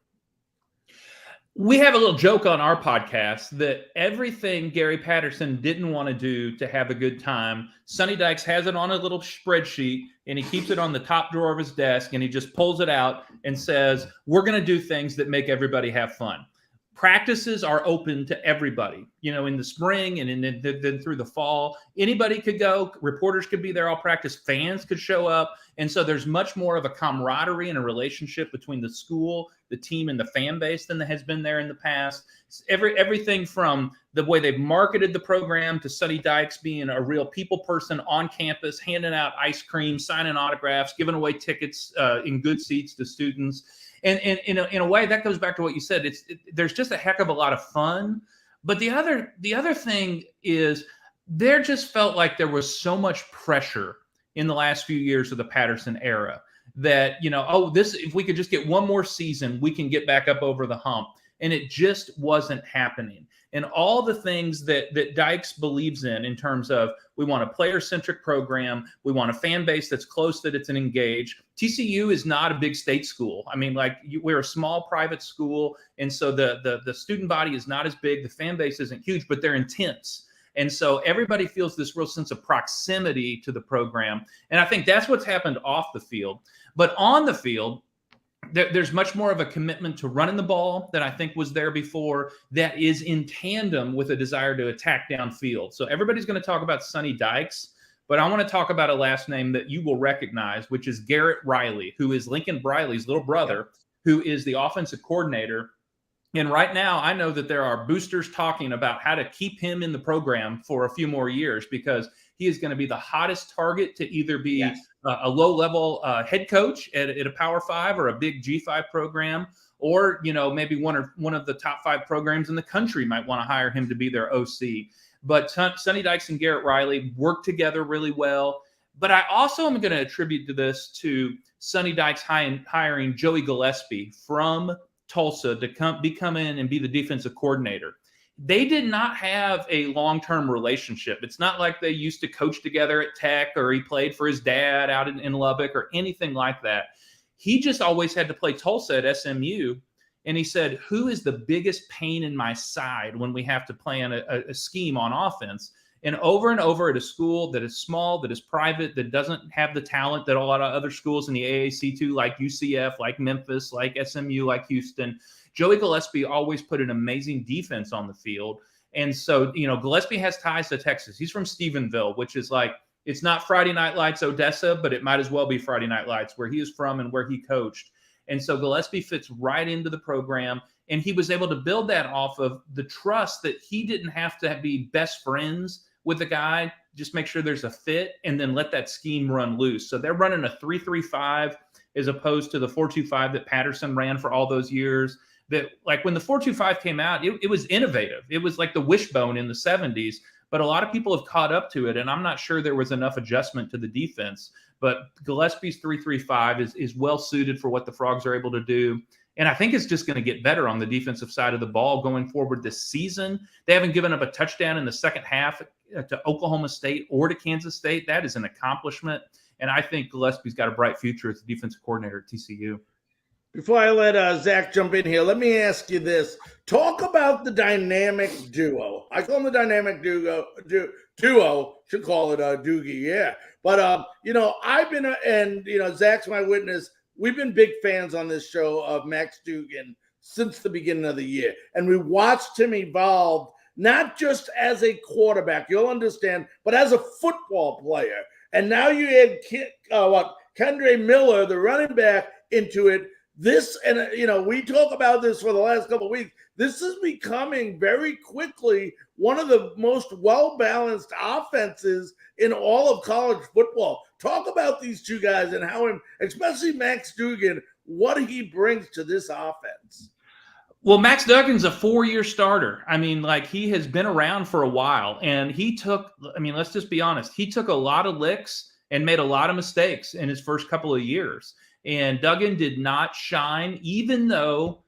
We have a little joke on our podcast that everything Gary Patterson didn't want to do to have a good time, Sonny Dykes has it on a little spreadsheet, and he keeps it on the top drawer of his desk, and he just pulls it out and says, we're going to do things that make everybody have fun. Practices are open to everybody, in the spring and then through the fall. Anybody could go. Reporters could be there all practice. Fans could show up. And so there's much more of a camaraderie and a relationship between the school, the team, and the fan base than has been there in the past. Everything from the way they've marketed the program to Sonny Dykes being a real people person on campus, handing out ice cream, signing autographs, giving away tickets in good seats to students. And in a way, that goes back to what you said. There's just a heck of a lot of fun. But the other thing is there just felt like there was so much pressure in the last few years of the Patterson era that, if we could just get one more season, we can get back up over the hump. And it just wasn't happening. And all the things that Dykes believes in terms of, we want a player-centric program, we want a fan base that's close, that it's an engaged. TCU is not a big state school. I mean, we're a small private school, and so the student body is not as big. The fan base isn't huge, but they're intense. And so everybody feels this real sense of proximity to the program. And I think that's what's happened off the field. But on the field, there's much more of a commitment to running the ball that I think was there before, that is in tandem with a desire to attack downfield. So everybody's going to talk about Sonny Dykes, but I want to talk about a last name that you will recognize, which is Garrett Riley, who is Lincoln Briley's little brother, who is the offensive coordinator. And right now, I know that there are boosters talking about how to keep him in the program for a few more years, because he is going to be the hottest target to either be a low-level head coach at a Power 5 or a big G5 program, or maybe one of the top 5 programs in the country might want to hire him to be their OC. But Sonny Dykes and Garrett Riley work together really well. But I also am going to attribute this to Sonny Dykes hiring Joey Gillespie from Tulsa to come in and be the defensive coordinator. They did not have a long-term relationship. It's not like they used to coach together at Tech, or he played for his dad out in Lubbock, or anything like that. He just always had to play Tulsa at SMU. And he said, who is the biggest pain in my side when we have to plan a scheme on offense? And over at a school that is small, that is private, that doesn't have the talent that a lot of other schools in the AAC2, like UCF, like Memphis, like SMU, like Houston, Joey Gillespie always put an amazing defense on the field. And so, Gillespie has ties to Texas. He's from Stephenville, which is it's not Friday Night Lights Odessa, but it might as well be Friday Night Lights, where he is from and where he coached. And so Gillespie fits right into the program. And he was able to build that off of the trust that he didn't have to be best friends with the guy, just make sure there's a fit, and then let that scheme run loose. So they're running a 3-3-5 as opposed to the 4-2-5 that Patterson ran for all those years. That, when the 4-2-5 came out, it was innovative. It was like the wishbone in the 70s, but a lot of people have caught up to it, and I'm not sure there was enough adjustment to the defense. But Gillespie's 3-3-5 is well suited for what the Frogs are able to do. And I think it's just going to get better on the defensive side of the ball going forward this season. They haven't given up a touchdown in the second half to Oklahoma State or to Kansas State. That is an accomplishment. And I think Gillespie's got a bright future as a defensive coordinator at TCU. Before I let Zach jump in here, let me ask you this. Talk about the dynamic duo. I call them the dynamic duo. Should call it Doogie, yeah. But, I've been, and, Zach's my witness. We've been big fans on this show of Max Duggan since the beginning of the year. And we watched him evolve, not just as a quarterback, you'll understand, but as a football player. And now you add Kendre Miller, the running back, into it. This, and we talk about this for the last couple of weeks. This is becoming very quickly one of the most well-balanced offenses in all of college football. Talk about these two guys and how, especially Max Duggan, what he brings to this offense. Well, Max Duggan's a 4-year starter. I mean, like, he has been around for a while, and let's just be honest. He took a lot of licks and made a lot of mistakes in his first couple of years. And Duggan did not shine, even though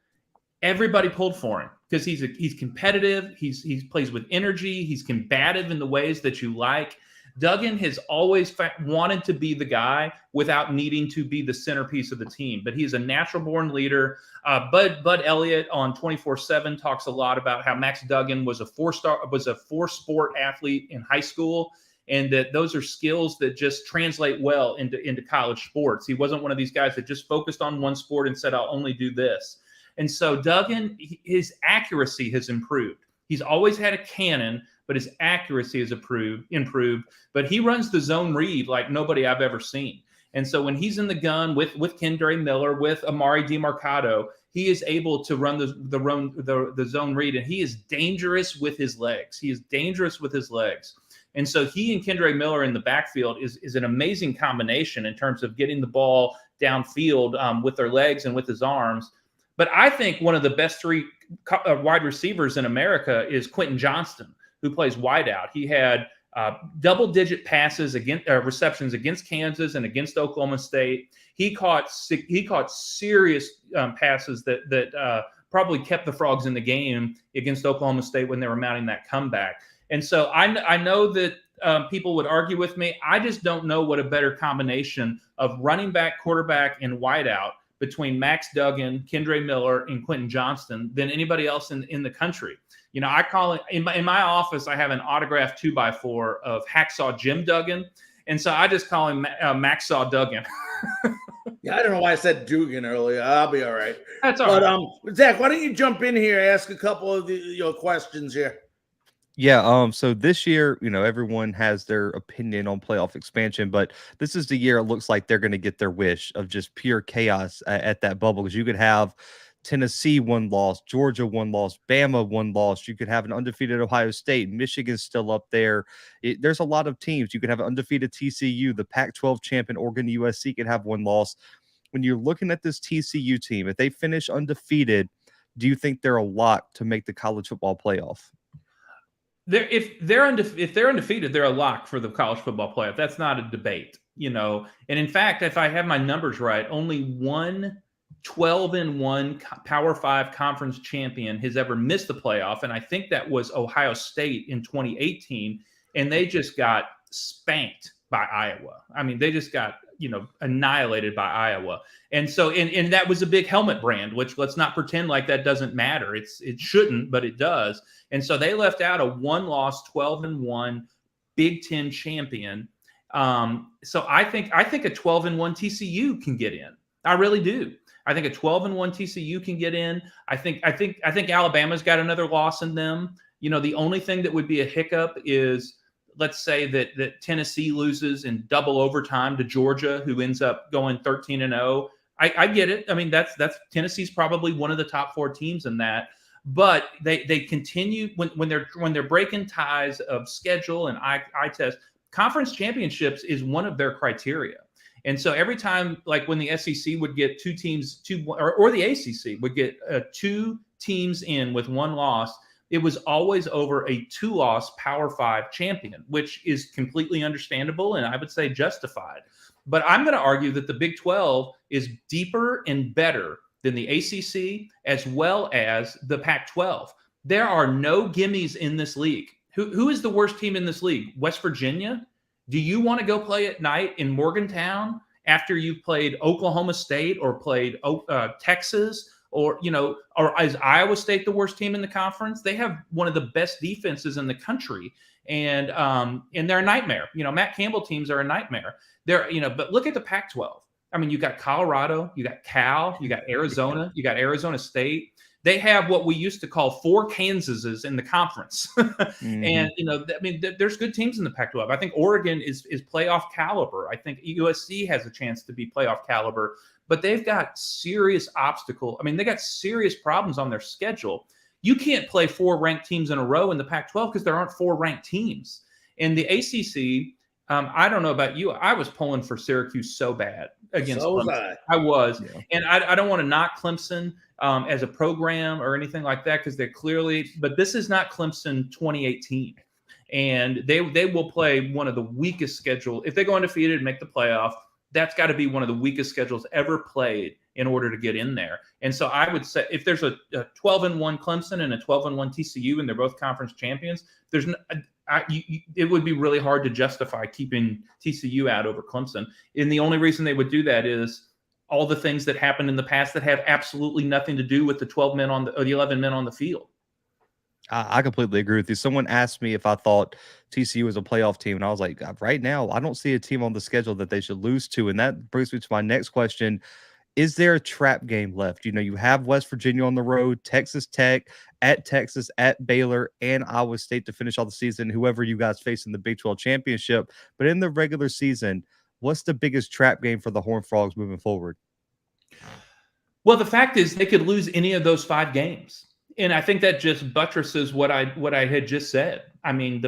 everybody pulled for him, because he's competitive. He plays with energy. He's combative in the ways that you like. Duggan has always wanted to be the guy without needing to be the centerpiece of the team, but he's a natural-born leader. Bud Elliott on 24/7 talks a lot about how Max Duggan was a four-sport athlete in high school, and that those are skills that just translate well into college sports. He wasn't one of these guys that just focused on one sport and said, I'll only do this. And so Duggan, his accuracy has improved. He's always had a cannon, but his accuracy has improved. But he runs the zone read like nobody I've ever seen. And so when he's in the gun with Kendre Miller, with Amari DiMercato, he is able to run the zone read, and he is dangerous with his legs. And so he and Kendre Miller in the backfield is an amazing combination in terms of getting the ball downfield with their legs and with his arms. But I think one of the best three wide receivers in America is Quentin Johnston, who plays wideout. He had double-digit receptions against Kansas and against Oklahoma State. He caught serious passes that probably kept the Frogs in the game against Oklahoma State when they were mounting that comeback. And so I know that people would argue with me. I just don't know what a better combination of running back, quarterback, and wideout between Max Duggan, Kendre Miller, and Quentin Johnston than anybody else in the country. You know, I call it in my office. I have an autographed 2x4 of Hacksaw Jim Duggan, and so I just call him Maxsaw Duggan. Yeah, I don't know why I said Dugan earlier. I'll be all right. That's all right. But Zach, why don't you jump in here, ask a couple of your questions here? Yeah, so this year, everyone has their opinion on playoff expansion, but this is the year it looks like they're going to get their wish of just pure chaos at that bubble, because you could have Tennessee 1 loss, Georgia 1 loss, Bama 1 loss. You could have an undefeated Ohio State. Michigan's still up there. There's a lot of teams. You could have an undefeated TCU. The Pac-12 champion Oregon USC could have 1 loss. When you're looking at this TCU team, if they finish undefeated, do you think they're a lock to make the college football playoff? If they're undefeated, they're a lock for the college football playoff. That's not a debate, And in fact, if I have my numbers right, only one 12-1 Power 5 conference champion has ever missed the playoff, and I think that was Ohio State in 2018, and they just got spanked by Iowa. I mean, they just got annihilated by Iowa, and so and that was a big helmet brand, which let's not pretend like that doesn't matter. It shouldn't, but it does. And so they left out a 1-loss 12-1 Big Ten champion. So I think a 12-1 TCU can get in. I really do. I think a 12-1 TCU can get in. I think Alabama's got another loss in them. The only thing that would be a hiccup is, let's say that Tennessee loses in double overtime to Georgia, who ends up going 13-0. I get it. I mean, that's Tennessee's probably one of the top 4 teams in that. But they continue when they're breaking ties of schedule and eye test. Conference championships is one of their criteria. And so every time, like when the SEC would get 2 teams, or the ACC would get 2 teams in with 1 loss, it was always over a 2-loss Power 5 champion, which is completely understandable and I would say justified. But I'm going to argue that the Big 12 is deeper and better than the ACC as well as the Pac-12. There are no gimmies in this league. Who is the worst team in this league? West Virginia? Do you want to go play at night in Morgantown after you've played Oklahoma State or played Texas? Or is Iowa State the worst team in the conference? They have one of the best defenses in the country, and they're a nightmare. Matt Campbell teams are a nightmare. But look at the Pac-12. I mean, you got Colorado, you got Cal, you got Arizona, you got Arizona State. They have what we used to call 4 Kansases in the conference. Mm-hmm. And, there's good teams in the Pac-12. I think Oregon is playoff caliber. I think USC has a chance to be playoff caliber, but they've got serious obstacle. I mean, they got serious problems on their schedule. You can't play 4 ranked teams in a row in the Pac-12 because there aren't 4 ranked teams. In the ACC, I don't know about you. I was pulling for Syracuse so bad against So was Clemson. I. I was. Yeah. And I don't want to knock Clemson as a program or anything like that because they're clearly – but this is not Clemson 2018. And they will play one of the weakest schedules. If they go undefeated and make the playoff, that's got to be one of the weakest schedules ever played in order to get in there. And so I would say if there's a 12-1 Clemson and a 12-1 TCU and they're both conference champions, it would be really hard to justify keeping TCU out over Clemson. And the only reason they would do that is all the things that happened in the past that have absolutely nothing to do with the 12 men or the 11 men on the field. I completely agree with you. Someone asked me if I thought TCU was a playoff team, and I was like, right now, I don't see a team on the schedule that they should lose to. And that brings me to my next question. Is there a trap game left? You have West Virginia on the road, Texas Tech, at Texas, at Baylor, and Iowa State to finish all the season, whoever you guys face in the Big 12 championship. But in the regular season, what's the biggest trap game for the Horned Frogs moving forward? Well, the fact is they could lose any of those 5 games. And I think that just buttresses what I had just said. I mean,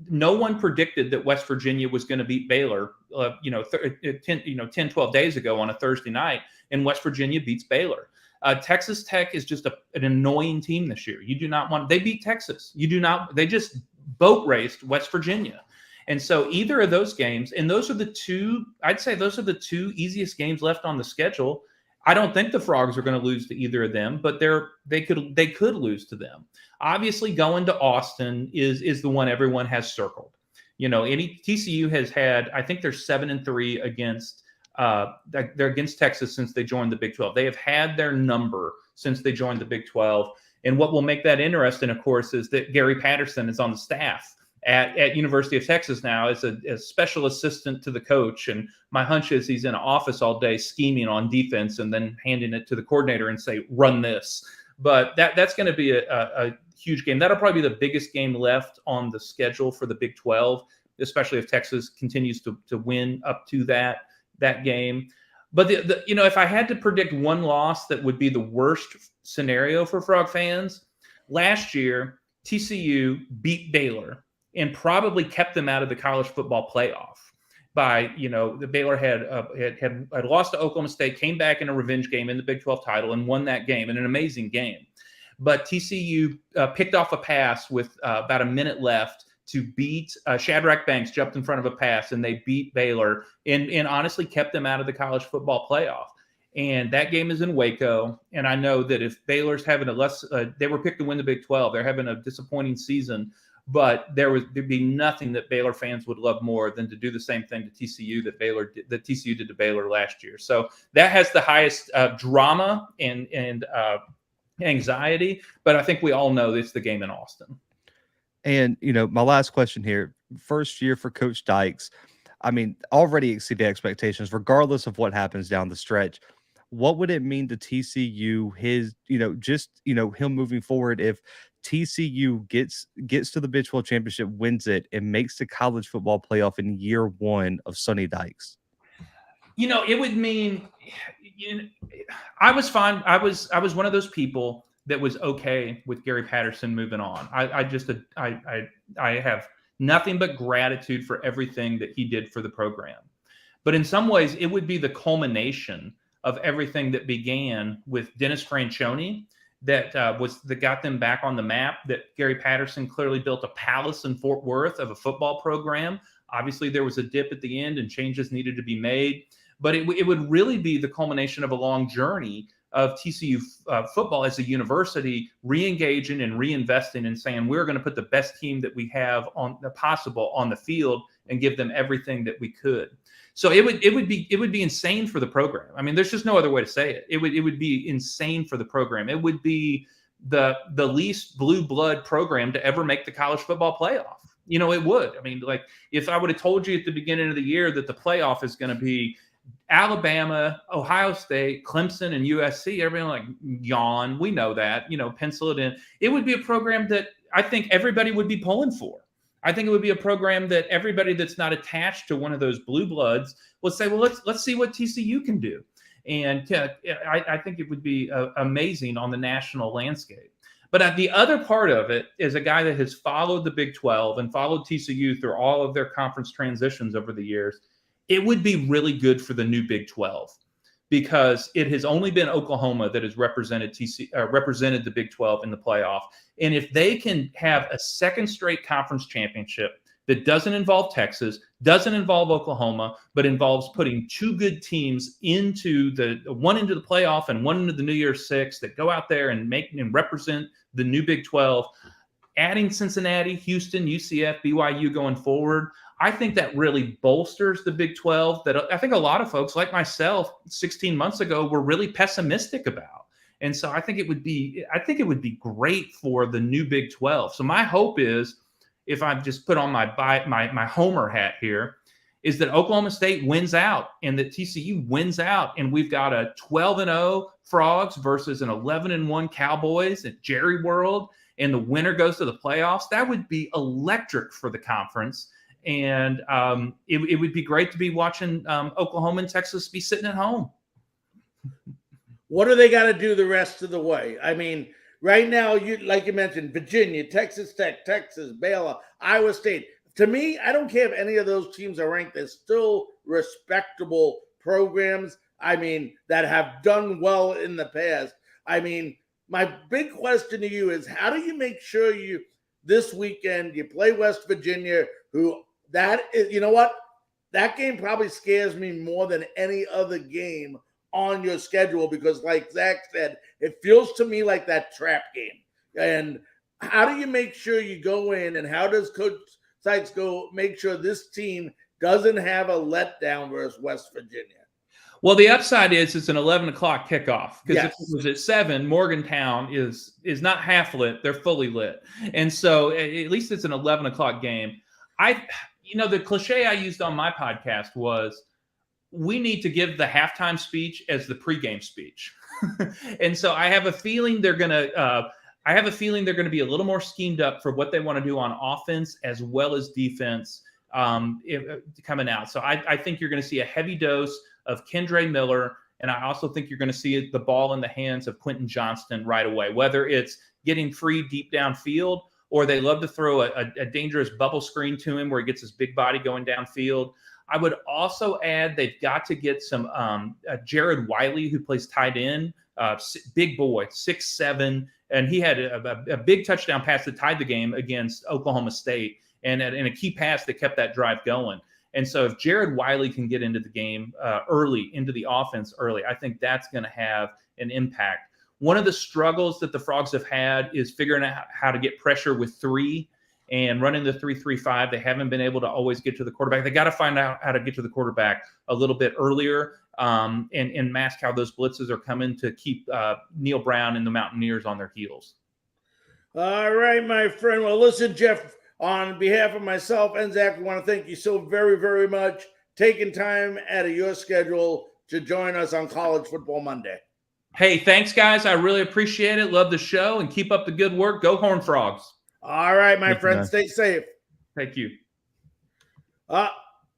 no one predicted that West Virginia was going to beat Baylor, 10, 12 days ago on a Thursday night, and West Virginia beats Baylor. Texas Tech is just an annoying team this year. You do not want – they beat Texas. They just boat raced West Virginia. And so either of those games, and those are the two – I'd say those are the 2 easiest games left on the schedule. I don't think the Frogs are going to lose to either of them, but they could lose to them. Obviously, going to Austin is the one everyone has circled. Any TCU has had, I think they're 7-3 against they're against Texas since they joined the Big 12. They have had their number since they joined the Big 12. And what will make that interesting, of course, is that Gary Patterson is on the staff at University of Texas now as a special assistant to the coach. And my hunch is he's in an office all day scheming on defense and then handing it to the coordinator and say, run this. But that's going to be a huge game. That'll probably be the biggest game left on the schedule for the Big 12, especially if Texas continues to win up to that game. But if I had to predict one loss that would be the worst scenario for Frog fans, last year TCU beat Baylor and probably kept them out of the college football playoff by, the Baylor had lost to Oklahoma State, came back in a revenge game in the Big 12 title and won that game in an amazing game. But TCU picked off a pass with about a minute left to beat Shadrack Banks, jumped in front of a pass, and they beat Baylor and honestly kept them out of the college football playoff. And that game is in Waco. And I know that if Baylor's having they were picked to win the Big 12, they're having a disappointing season. But there'd be nothing that Baylor fans would love more than to do the same thing to TCU that TCU did to Baylor last year. So that has the highest drama and anxiety. But I think we all know it's the game in Austin. And my last question here: first year for Coach Dykes, already exceeded expectations, regardless of what happens down the stretch. What would it mean to TCU? Him moving forward if TCU gets to the Big 12 championship, wins it, and makes the college football playoff in year 1 of Sonny Dykes? It would mean I was fine. I was one of those people that was okay with Gary Patterson moving on. I have nothing but gratitude for everything that he did for the program. But in some ways, it would be the culmination of everything that began with Dennis Franchione that got them back on the map, that Gary Patterson clearly built a palace in Fort Worth of a football program. Obviously, there was a dip at the end and changes needed to be made. But it would really be the culmination of a long journey of TCU football as a university re-engaging and reinvesting and saying, we're going to put the best team that we have possible on the field and give them everything that we could. So it would be insane for the program. There's just no other way to say it. It would be insane for the program. It would be the least blue blood program to ever make the college football playoff. It would. If I would have told you at the beginning of the year that the playoff is going to be Alabama, Ohio State, Clemson, and USC, everybody yawn. We know that, pencil it in. It would be a program that I think everybody would be pulling for. I think it would be a program that everybody that's not attached to one of those blue bloods would say, well, let's see what TCU can do. And I think it would be amazing on the national landscape. But the other part of it is a guy that has followed the Big 12 and followed TCU through all of their conference transitions over the years. It would be really good for the new Big 12 because it has only been Oklahoma that has represented represented the Big 12 in the playoff. And if they can have a second straight conference championship that doesn't involve Texas, doesn't involve Oklahoma, but involves putting two good teams into one into the playoff and one into the New Year's Six that go out there and make and represent the new Big 12, adding Cincinnati, Houston, UCF, BYU going forward, I think that really bolsters the Big 12 that I think a lot of folks like myself 16 months ago were really pessimistic about. And so I think it would be great for the new Big 12. So my hope is, if I just put on my homer hat here, is that Oklahoma State wins out and that TCU wins out, and we've got a 12-0 Frogs versus an 11-1 Cowboys at Jerry World, and the winner goes to the playoffs. That would be electric for the conference, and it would be great to be watching Oklahoma and Texas be sitting at home. What do they got to do the rest of the way? I mean, right now, like you mentioned, Virginia, Texas Tech, Texas, Baylor, Iowa State. To me, I don't care if any of those teams are ranked. They're still respectable programs, I mean, that have done well in the past. I mean, my big question to you is, how do you make sure this weekend you play West Virginia, that game probably scares me more than any other game on your schedule, because like Zach said, it feels to me like that trap game. And how do you make sure you go in, and how does Coach Sykes make sure this team doesn't have a letdown versus West Virginia? Well, the upside is it's an 11 o'clock kickoff, because Yes. if it was at 7, Morgantown is not half lit, they're fully lit. And so at least it's an 11 o'clock game. The cliche I used on my podcast was, we need to give the halftime speech as the pregame speech. And so I have a feeling they're going to be a little more schemed up for what they want to do on offense as well as defense coming out. So I think you're going to see a heavy dose of Kendre Miller, and I also think you're going to see the ball in the hands of Quentin Johnston right away, whether it's getting free deep downfield, or they love to throw a dangerous bubble screen to him where he gets his big body going downfield. I would also add they've got to get some Jared Wiley, who plays tight end, big boy, 6'7", and he had a big touchdown pass that tied the game against Oklahoma State, and a key pass that kept that drive going. And so if Jared Wiley can get into the game early, into the offense early, I think that's going to have an impact. One of the struggles that the Frogs have had is figuring out how to get pressure with 3 and running the 3-3-5. They haven't been able to always get to the quarterback. They got to find out how to get to the quarterback a little bit earlier and mask how those blitzes are coming to keep Neil Brown and the Mountaineers on their heels. All right, my friend. Well, listen, Geoff, on behalf of myself and Zach, we want to thank you so very, very much taking time out of your schedule to join us on College Football Monday. Hey, thanks, guys. I really appreciate it. Love the show, and keep up the good work. Go Horned Frogs. All right, my Thank you, friend. man. Stay safe. Thank you.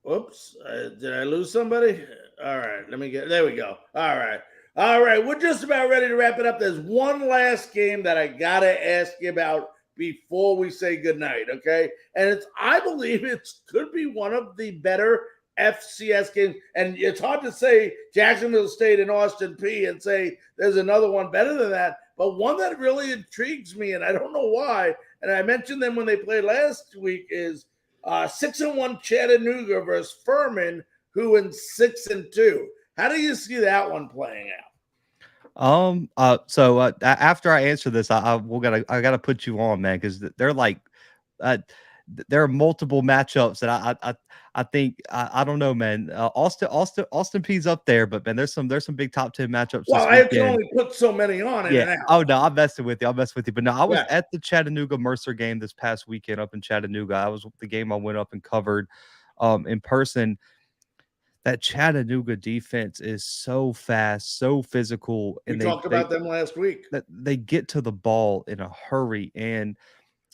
Oops. Did I lose somebody? All right. There we go. All right. We're just about ready to wrap it up. There's one last game that I got to ask you about before we say goodnight, okay? And I believe it could be one of the better FCS games. And it's hard to say Jacksonville State and Austin Peay and say there's another one better than that. But one that really intrigues me, and I don't know why, and I mentioned them when they played last week, is 6-1 Chattanooga versus Furman, who in 6-2. How do you see that one playing out? So after I answer this, I gotta put you on, man, because they're like, there are multiple matchups that I think I don't know, man. Austin Peay's up there, but man, there's some big top 10 matchups. Well, I can only put so many on it. Yeah. Oh no, I'm messing with you. But no, I was at the Chattanooga Mercer game this past weekend up in Chattanooga. I was the game I went up and covered in person. That Chattanooga defense is so fast, so physical, and we talked about them last week. That they get to the ball in a hurry. And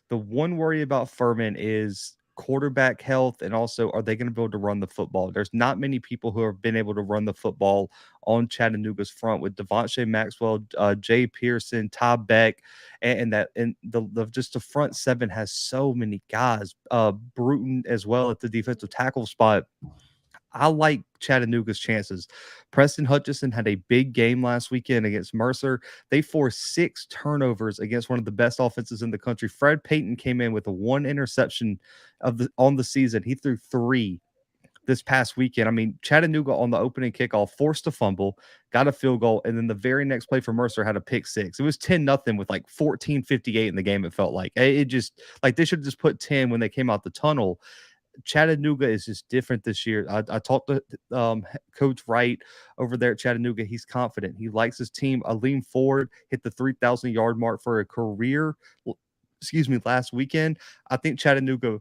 the one worry about Furman is quarterback health, and also are they going to be able to run the football? There's not many people who have been able to run the football on Chattanooga's front with Devontae Maxwell, Jay Pearson, Ty Beck, and just the front seven has so many guys. Bruton as well at the defensive tackle spot. I like Chattanooga's chances. Preston Hutchinson had a big game last weekend against Mercer. They forced 6 turnovers against one of the best offenses in the country. Fred Payton came in with a 1 interception on the season. He threw 3 this past weekend. I mean, Chattanooga on the opening kickoff forced a fumble, got a field goal, and then the very next play for Mercer had a pick 6. It was 10-0 with like 14:58 in the game. It felt like it just like they should have just put 10 when they came out the tunnel. Chattanooga is just different this year. I talked to Coach Wright over there at Chattanooga. He's confident. He likes his team. I lean forward, hit the 3,000-yard mark for a career. Last weekend. I think Chattanooga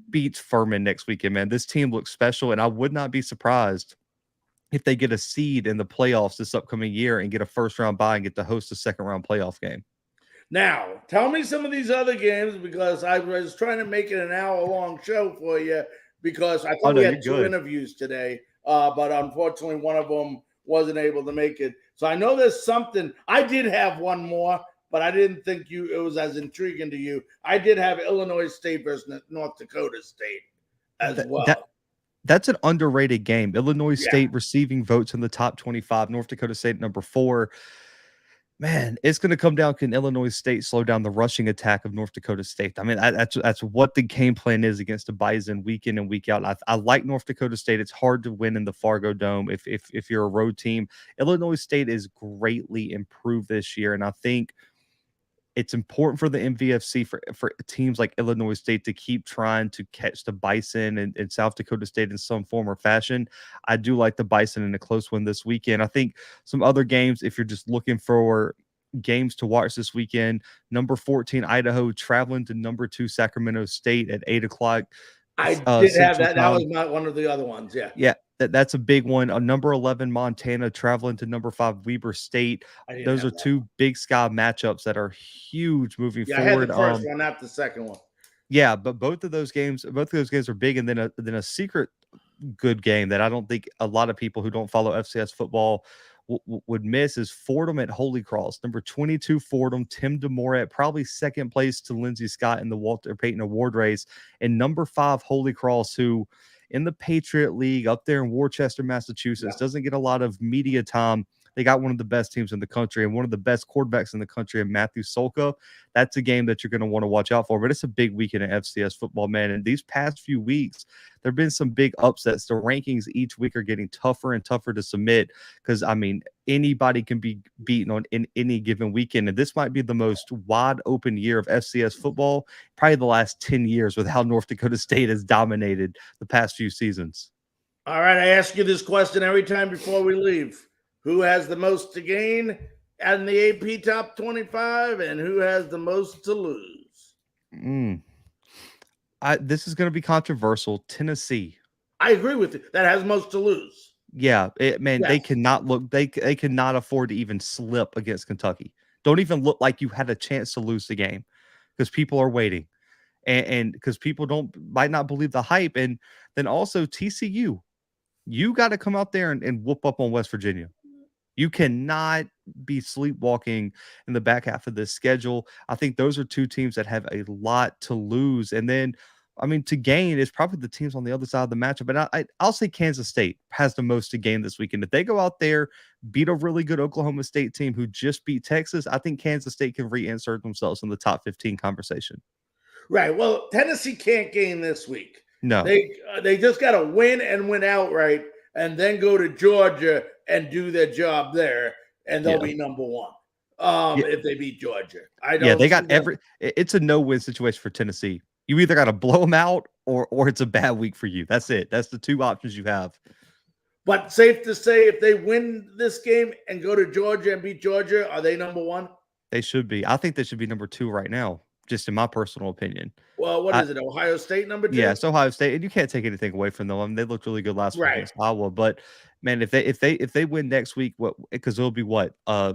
beats Furman next weekend, man. This team looks special, and I would not be surprised if they get a seed in the playoffs this upcoming year and get a first-round bye and get to host a second-round playoff game. Now, tell me some of these other games, because I was trying to make it an hour-long show for you, because I thought we had 2 interviews today, but unfortunately one of them wasn't able to make it. So I know there's something. I did have one more, but I didn't think it was as intriguing to you. I did have Illinois State versus North Dakota State as well. That's an underrated game. Illinois State receiving votes in the top 25, North Dakota State number 4. Man, it's going to come down. Can Illinois State slow down the rushing attack of North Dakota State? I mean, that's what the game plan is against the Bison week in and week out. I like North Dakota State. It's hard to win in the Fargo Dome if you're a road team. Illinois State is greatly improved this year, and I think it's important for the MVFC for teams like Illinois State to keep trying to catch the Bison and South Dakota State in some form or fashion. I do like the Bison in a close one this weekend. I think some other games, if you're just looking for games to watch this weekend, number 14 Idaho traveling to number 2 Sacramento State at 8 o'clock. I did have that. That was not one of the other ones. Yeah. That's a big one. Number 11 Montana traveling to number 5 Weber State. Those are 2 Big Sky matchups that are huge moving forward. I had the first one, not the second one. Yeah, but both of those games are big, and then a secret good game that I don't think a lot of people who don't follow FCS football would miss is Fordham at Holy Cross. Number 22 Fordham, Tim DeMorat, probably second place to Lindsey Scott in the Walter Payton Award race, and number 5 Holy Cross, who in the Patriot League up there in Worcester, Massachusetts, doesn't get a lot of media time. They got one of the best teams in the country and one of the best quarterbacks in the country in Matthew Solka. That's a game that you're going to want to watch out for. But it's a big weekend in FCS football, man. And these past few weeks, there have been some big upsets. The rankings each week are getting tougher and tougher to submit because, I mean, anybody can be beaten in any given weekend. And this might be the most wide open year of FCS football, probably the last 10 years, with how North Dakota State has dominated the past few seasons. All right. I ask you this question every time before we leave. Who has the most to gain in the AP top 25, and who has the most to lose? This is going to be controversial. Tennessee. I agree with you. That has most to lose. Yeah, they cannot look. They cannot afford to even slip against Kentucky. Don't even look like you had a chance to lose the game because people are waiting, and because people might not believe the hype. And then also TCU, you got to come out there and whoop up on West Virginia. You cannot be sleepwalking in the back half of this schedule. I think those are 2 teams that have a lot to lose. And then, I mean, to gain is probably the teams on the other side of the matchup. But I'll say Kansas State has the most to gain this weekend. If they go out there, beat a really good Oklahoma State team who just beat Texas, I think Kansas State can reinsert themselves in the top 15 conversation. Right. Well, Tennessee can't gain this week. No. They just got to win and win outright, and then go to Georgia and do their job there, and they'll be number 1 if they beat Georgia. They got it's a no-win situation for Tennessee. You either got to blow them out or it's a bad week for you. That's it. That's the 2 options you have. But safe to say, if they win this game and go to Georgia and beat Georgia, are they number 1? They should be. I think they should be number 2 right now, just in my personal opinion. Well, what is it? Ohio State number 2? Yeah, it's Ohio State, and you can't take anything away from them. I mean, they looked really good last week against Iowa, but man, if they win next week, because it'll be what?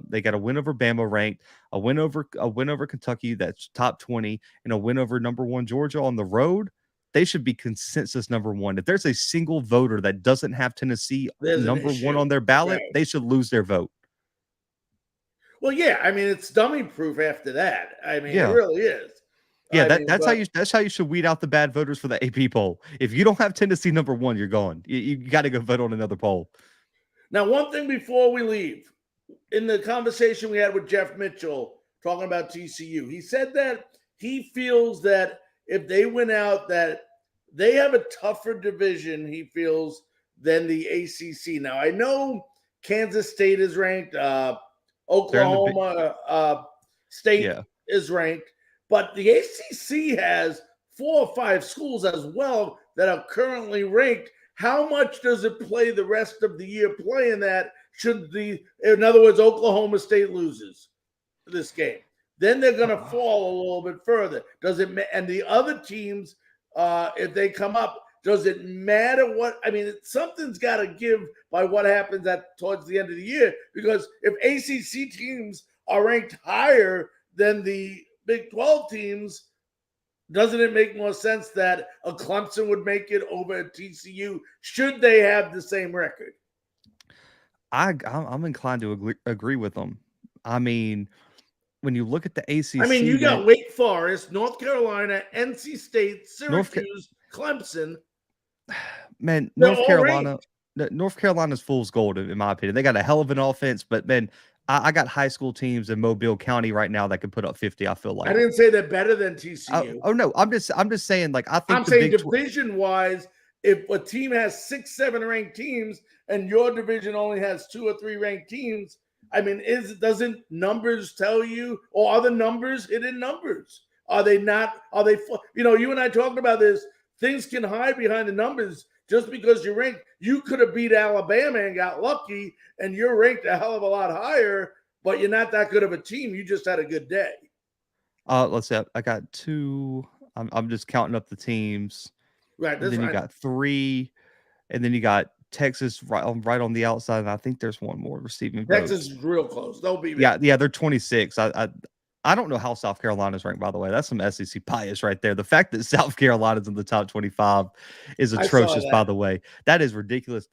They got a win over Bama ranked, a win over Kentucky that's top 20, and a win over number 1 Georgia on the road. they should be consensus number one. If there's a single voter that doesn't have Tennessee number one on their ballot, they should lose their vote. Well, yeah, I mean, it's dummy proof after that. I mean, Yeah. it really is. Yeah, that's how you should weed out the bad voters for the AP poll. If you don't have Tennessee number one, you're gone. You got to go vote on another poll. Now, one thing before we leave, in the conversation we had with Geoff Mitchell talking about TCU, he said that he feels that if they win out, that they have a tougher division, he feels, than the ACC. Now, I know Kansas State is ranked, Oklahoma State is ranked, but the ACC has 4 or 5 schools as well that are currently ranked. How much does it play the rest of the year playing that? In other words, Oklahoma State loses this game, then they're going to fall a little bit further. Does it? And the other teams, if they come up, does it matter what? I mean, something's got to give by what happens towards the end of the year, because if ACC teams are ranked higher than the Big 12 teams, doesn't it make more sense that a Clemson would make it over at TCU should they have the same record? I'm inclined to agree with them. I mean, when you look at the ACC, I mean, you got Wake Forest, North Carolina, NC State, Syracuse, Clemson. Man, North Carolina's fool's gold, in my opinion. They got a hell of an offense, but man, I got high school teams in Mobile County right now that could put up 50. I feel like I didn't say they're better than TCU. Oh no, I'm just saying, like, I think I'm saying division wise, if a team has 6, 7 ranked teams and your division only has 2 or 3 ranked teams, I mean, doesn't numbers tell you, or are the numbers hidden numbers? Are they not? Are they? You and I talked about this. Things can hide behind the numbers. Just because you're ranked, you could have beat Alabama and got lucky, and you're ranked a hell of a lot higher, but you're not that good of a team. You just had a good day. Let's see. I got 2. I'm just counting up the teams. Right. And then you got 3, and then you got Texas right on the outside, and I think there's one more receiving. Texas is real close. They'll be yeah. They're 26. I don't know how South Carolina's ranked, by the way. That's some SEC bias right there. The fact that South Carolina's in the top 25 is atrocious, by the way. That is ridiculous.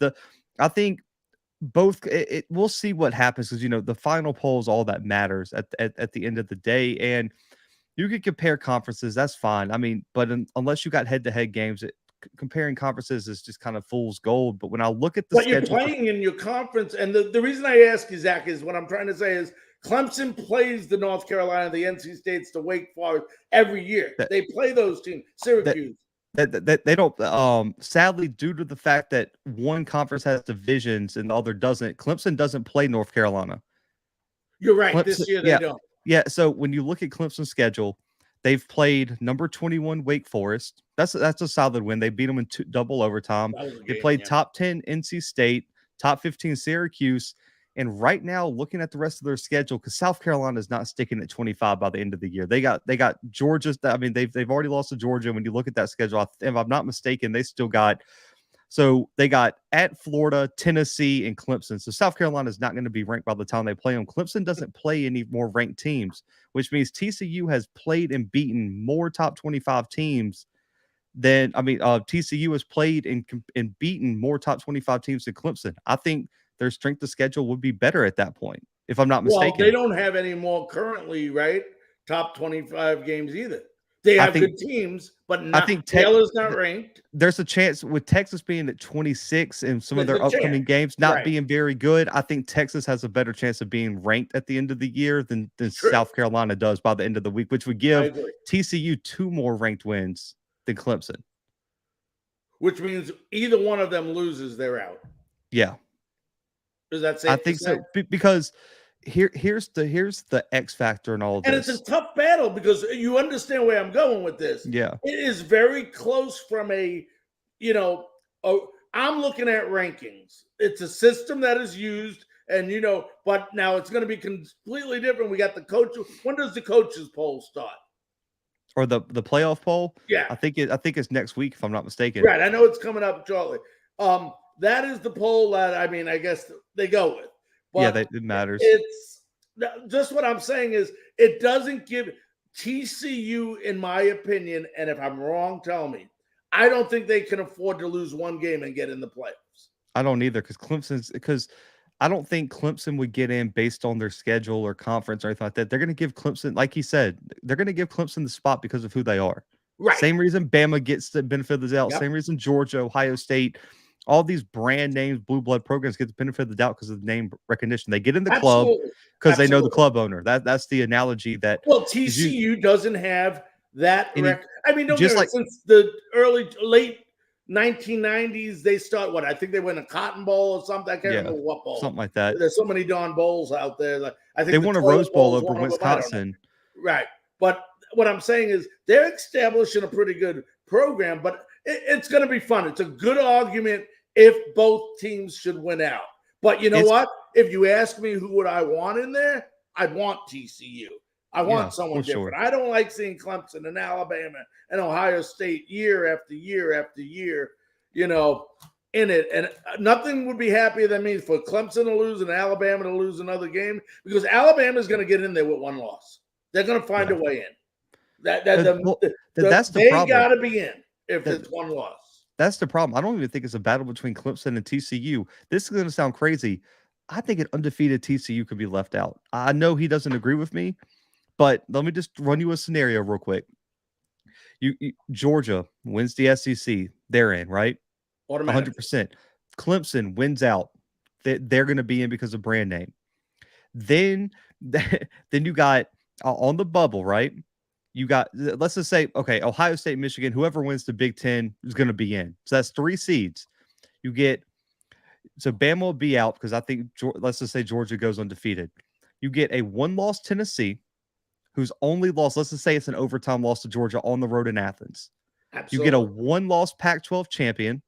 I think both we'll see what happens, because the final poll is all that matters at the end of the day. And you can compare conferences, that's fine. I mean, but unless you got head-to-head games, comparing conferences is just kind of fool's gold. But when I look at the schedule, you're playing in your conference, and the reason I ask you, Zach, is what I'm trying to say is Clemson plays the North Carolina, the NC States, the Wake Forest every year. They play those teams. Syracuse. They don't. Sadly, due to the fact that one conference has divisions and the other doesn't, Clemson doesn't play North Carolina. You're right. This year they don't. Yeah. So when you look at Clemson's schedule, they've played number 21 Wake Forest. That's a solid win. They beat them in double overtime. They played top 10 NC State, top 15 Syracuse. And right now, looking at the rest of their schedule, because South Carolina is not sticking at 25 by the end of the year. They got Georgia. I mean, they've already lost to Georgia. When you look at that schedule, if I'm not mistaken, they still got. So they got at Florida, Tennessee, and Clemson. So South Carolina is not going to be ranked by the time they play them. Clemson doesn't play any more ranked teams, which means TCU has played and beaten more top 25 teams than TCU has played and beaten more top 25 teams than Clemson. I think their strength of schedule would be better at that point, if I'm not mistaken. Well, they don't have any more currently, right? Top 25 games either. They have good teams, but not, I think Taylor's not ranked. There's a chance with Texas being at 26 and some of their upcoming games not being very good. I think Texas has a better chance of being ranked at the end of the year than South Carolina does by the end of the week, which would give TCU 2 more ranked wins than Clemson. Which means either one of them loses, they're out. Yeah. Does that say? I think so, because here's the X factor in all of this. And it's a tough battle, because you understand where I'm going with this. Yeah. It is very close from I'm looking at rankings. It's a system that is used, and but now it's going to be completely different. We got the coach. When does the coaches poll start? Or the playoff poll? Yeah. I think it's next week, if I'm not mistaken. Right. I know it's coming up shortly. That is the poll that, I guess they go with. But it matters. It's just what I'm saying is it doesn't give TCU, in my opinion, and if I'm wrong, tell me. I don't think they can afford to lose one game and get in the playoffs. I don't either because I don't think Clemson would get in based on their schedule or conference or anything like that. They're going to give Clemson, like he said, they're going to give Clemson the spot because of who they are. Right. Same reason Bama gets the benefit of the doubt. Yep. Same reason Georgia, Ohio State, all these brand names, blue blood programs get the benefit of the doubt because of the name recognition. They get in the club because they know the club owner. That's the analogy that. Well, TCU doesn't have that record. I mean, since the late 1990s, they start I think they win a Cotton Bowl or something. I can't remember what bowl. Something like that. There's so many darn bowls out there. Like, I think they won a Rose Bowl over Wisconsin. Right. But what I'm saying is they're establishing a pretty good program, but it's going to be fun. It's a good argument if both teams should win out. But you know what? If you ask me who would I want in there, I'd want TCU. I want someone different. Sure. I don't like seeing Clemson and Alabama and Ohio State year after year after year, in it. And nothing would be happier than me for Clemson to lose and Alabama to lose another game, because Alabama is going to get in there with one loss. They're going to find a way in. That's the problem. They got to be in if it's one loss. That's the problem. I don't even think it's a battle between Clemson and TCU. This is going to sound crazy. I think an undefeated TCU could be left out. I know he doesn't agree with me, but let me just run you a scenario real quick. Georgia wins the SEC. They're in, right? 100%. Clemson wins out. They're going to be in because of brand name. Then you got on the bubble, right? You got, let's just say, okay, Ohio State, Michigan, whoever wins the Big Ten is going to be in. So that's 3 seeds. So Bama will be out because I think, let's just say Georgia goes undefeated. You get a 1-loss Tennessee, whose only loss, let's just say it's an overtime loss to Georgia on the road in Athens. Absolutely. You get a 1-loss Pac-12 champion.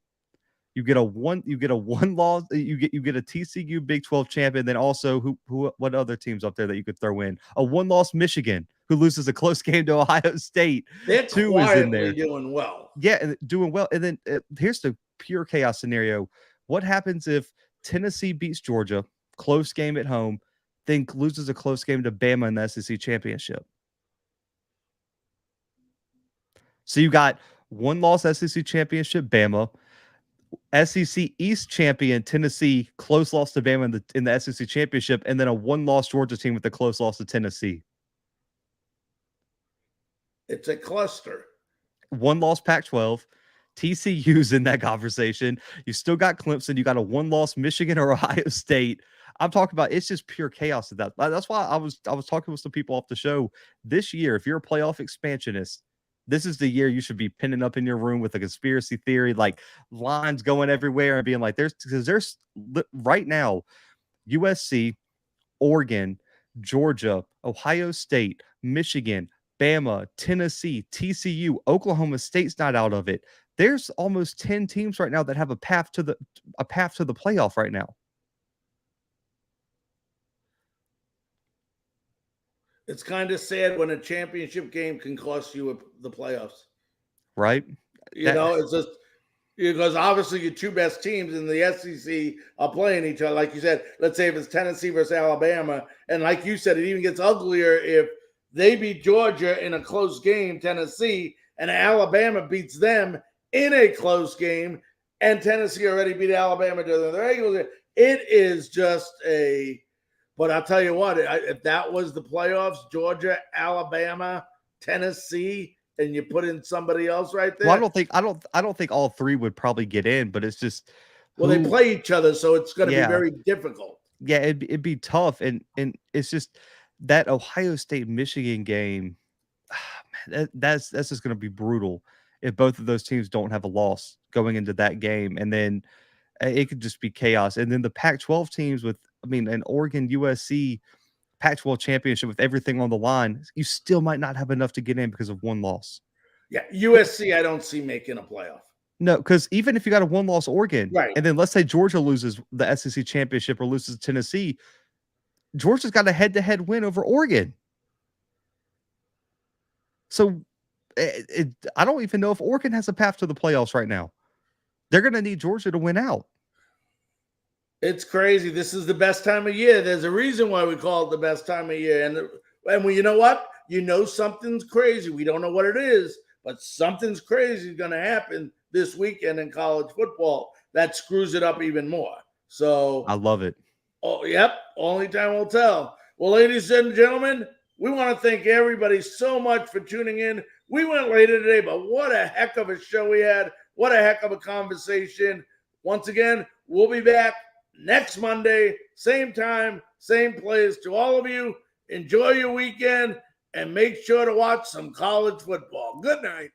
You get a 1-loss. You get a TCU Big 12 champion. Then also what other teams up there that you could throw in? A 1-loss Michigan who loses a close game to Ohio State. They're Two is in there. Doing well. Yeah, and doing well. And then here's the pure chaos scenario. What happens if Tennessee beats Georgia, close game at home, then loses a close game to Bama in the SEC championship? So you got 1-loss SEC championship, Bama. SEC East champion Tennessee, close loss to Bama in the SEC championship, and then a 1-loss Georgia team with a close loss to Tennessee. It's a cluster. 1-loss Pac-12. TCU's in that conversation. You still got Clemson. You got a 1-loss Michigan or Ohio State. I'm talking about, it's just pure chaos at that. That's why I was talking with some people off the show this year. If you're a playoff expansionist, this is the year you should be pinning up in your room with a conspiracy theory, like lines going everywhere and being like, there's right now, USC, Oregon, Georgia, Ohio State, Michigan, Bama, Tennessee, TCU, Oklahoma State's not out of it. There's almost 10 teams right now that have a path to the playoff right now. It's kind of sad when a championship game can cost you the playoffs. Right. It's just because obviously your two best teams in the SEC are playing each other. Like you said, let's say if it's Tennessee versus Alabama, and like you said, it even gets uglier if they beat Georgia in a close game, Tennessee, and Alabama beats them in a close game, and Tennessee already beat Alabama during the regular season. It is just but I'll tell you what, if that was the playoffs, Georgia, Alabama, Tennessee, and you put in somebody else right there. Well, I don't think all three would probably get in, but it's just they play each other, so it's going to be very difficult. Yeah, it'd be tough, and it's just that Ohio State Michigan game. Man, that's just going to be brutal if both of those teams don't have a loss going into that game, and then it could just be chaos. And then the Pac-12 teams an Oregon, USC, Pac-12 championship with everything on the line, you still might not have enough to get in because of one loss. Yeah, USC I don't see making a playoff. No, because even if you got a 1-loss Oregon, right, and then let's say Georgia loses the SEC championship or loses to Tennessee, Georgia's got a head-to-head win over Oregon. So I don't even know if Oregon has a path to the playoffs right now. They're going to need Georgia to win out. It's crazy. This is the best time of year. There's a reason why we call it the best time of year. And you know what? You know something's crazy. We don't know what it is, but something's crazy is going to happen this weekend in college football that screws it up even more. So I love it. Oh, yep. Only time will tell. Well, ladies and gentlemen, we want to thank everybody so much for tuning in. We went later today, but what a heck of a show we had. What a heck of a conversation. Once again, we'll be back next Monday, same time, same place. To all of you, enjoy your weekend and make sure to watch some college football. Good night.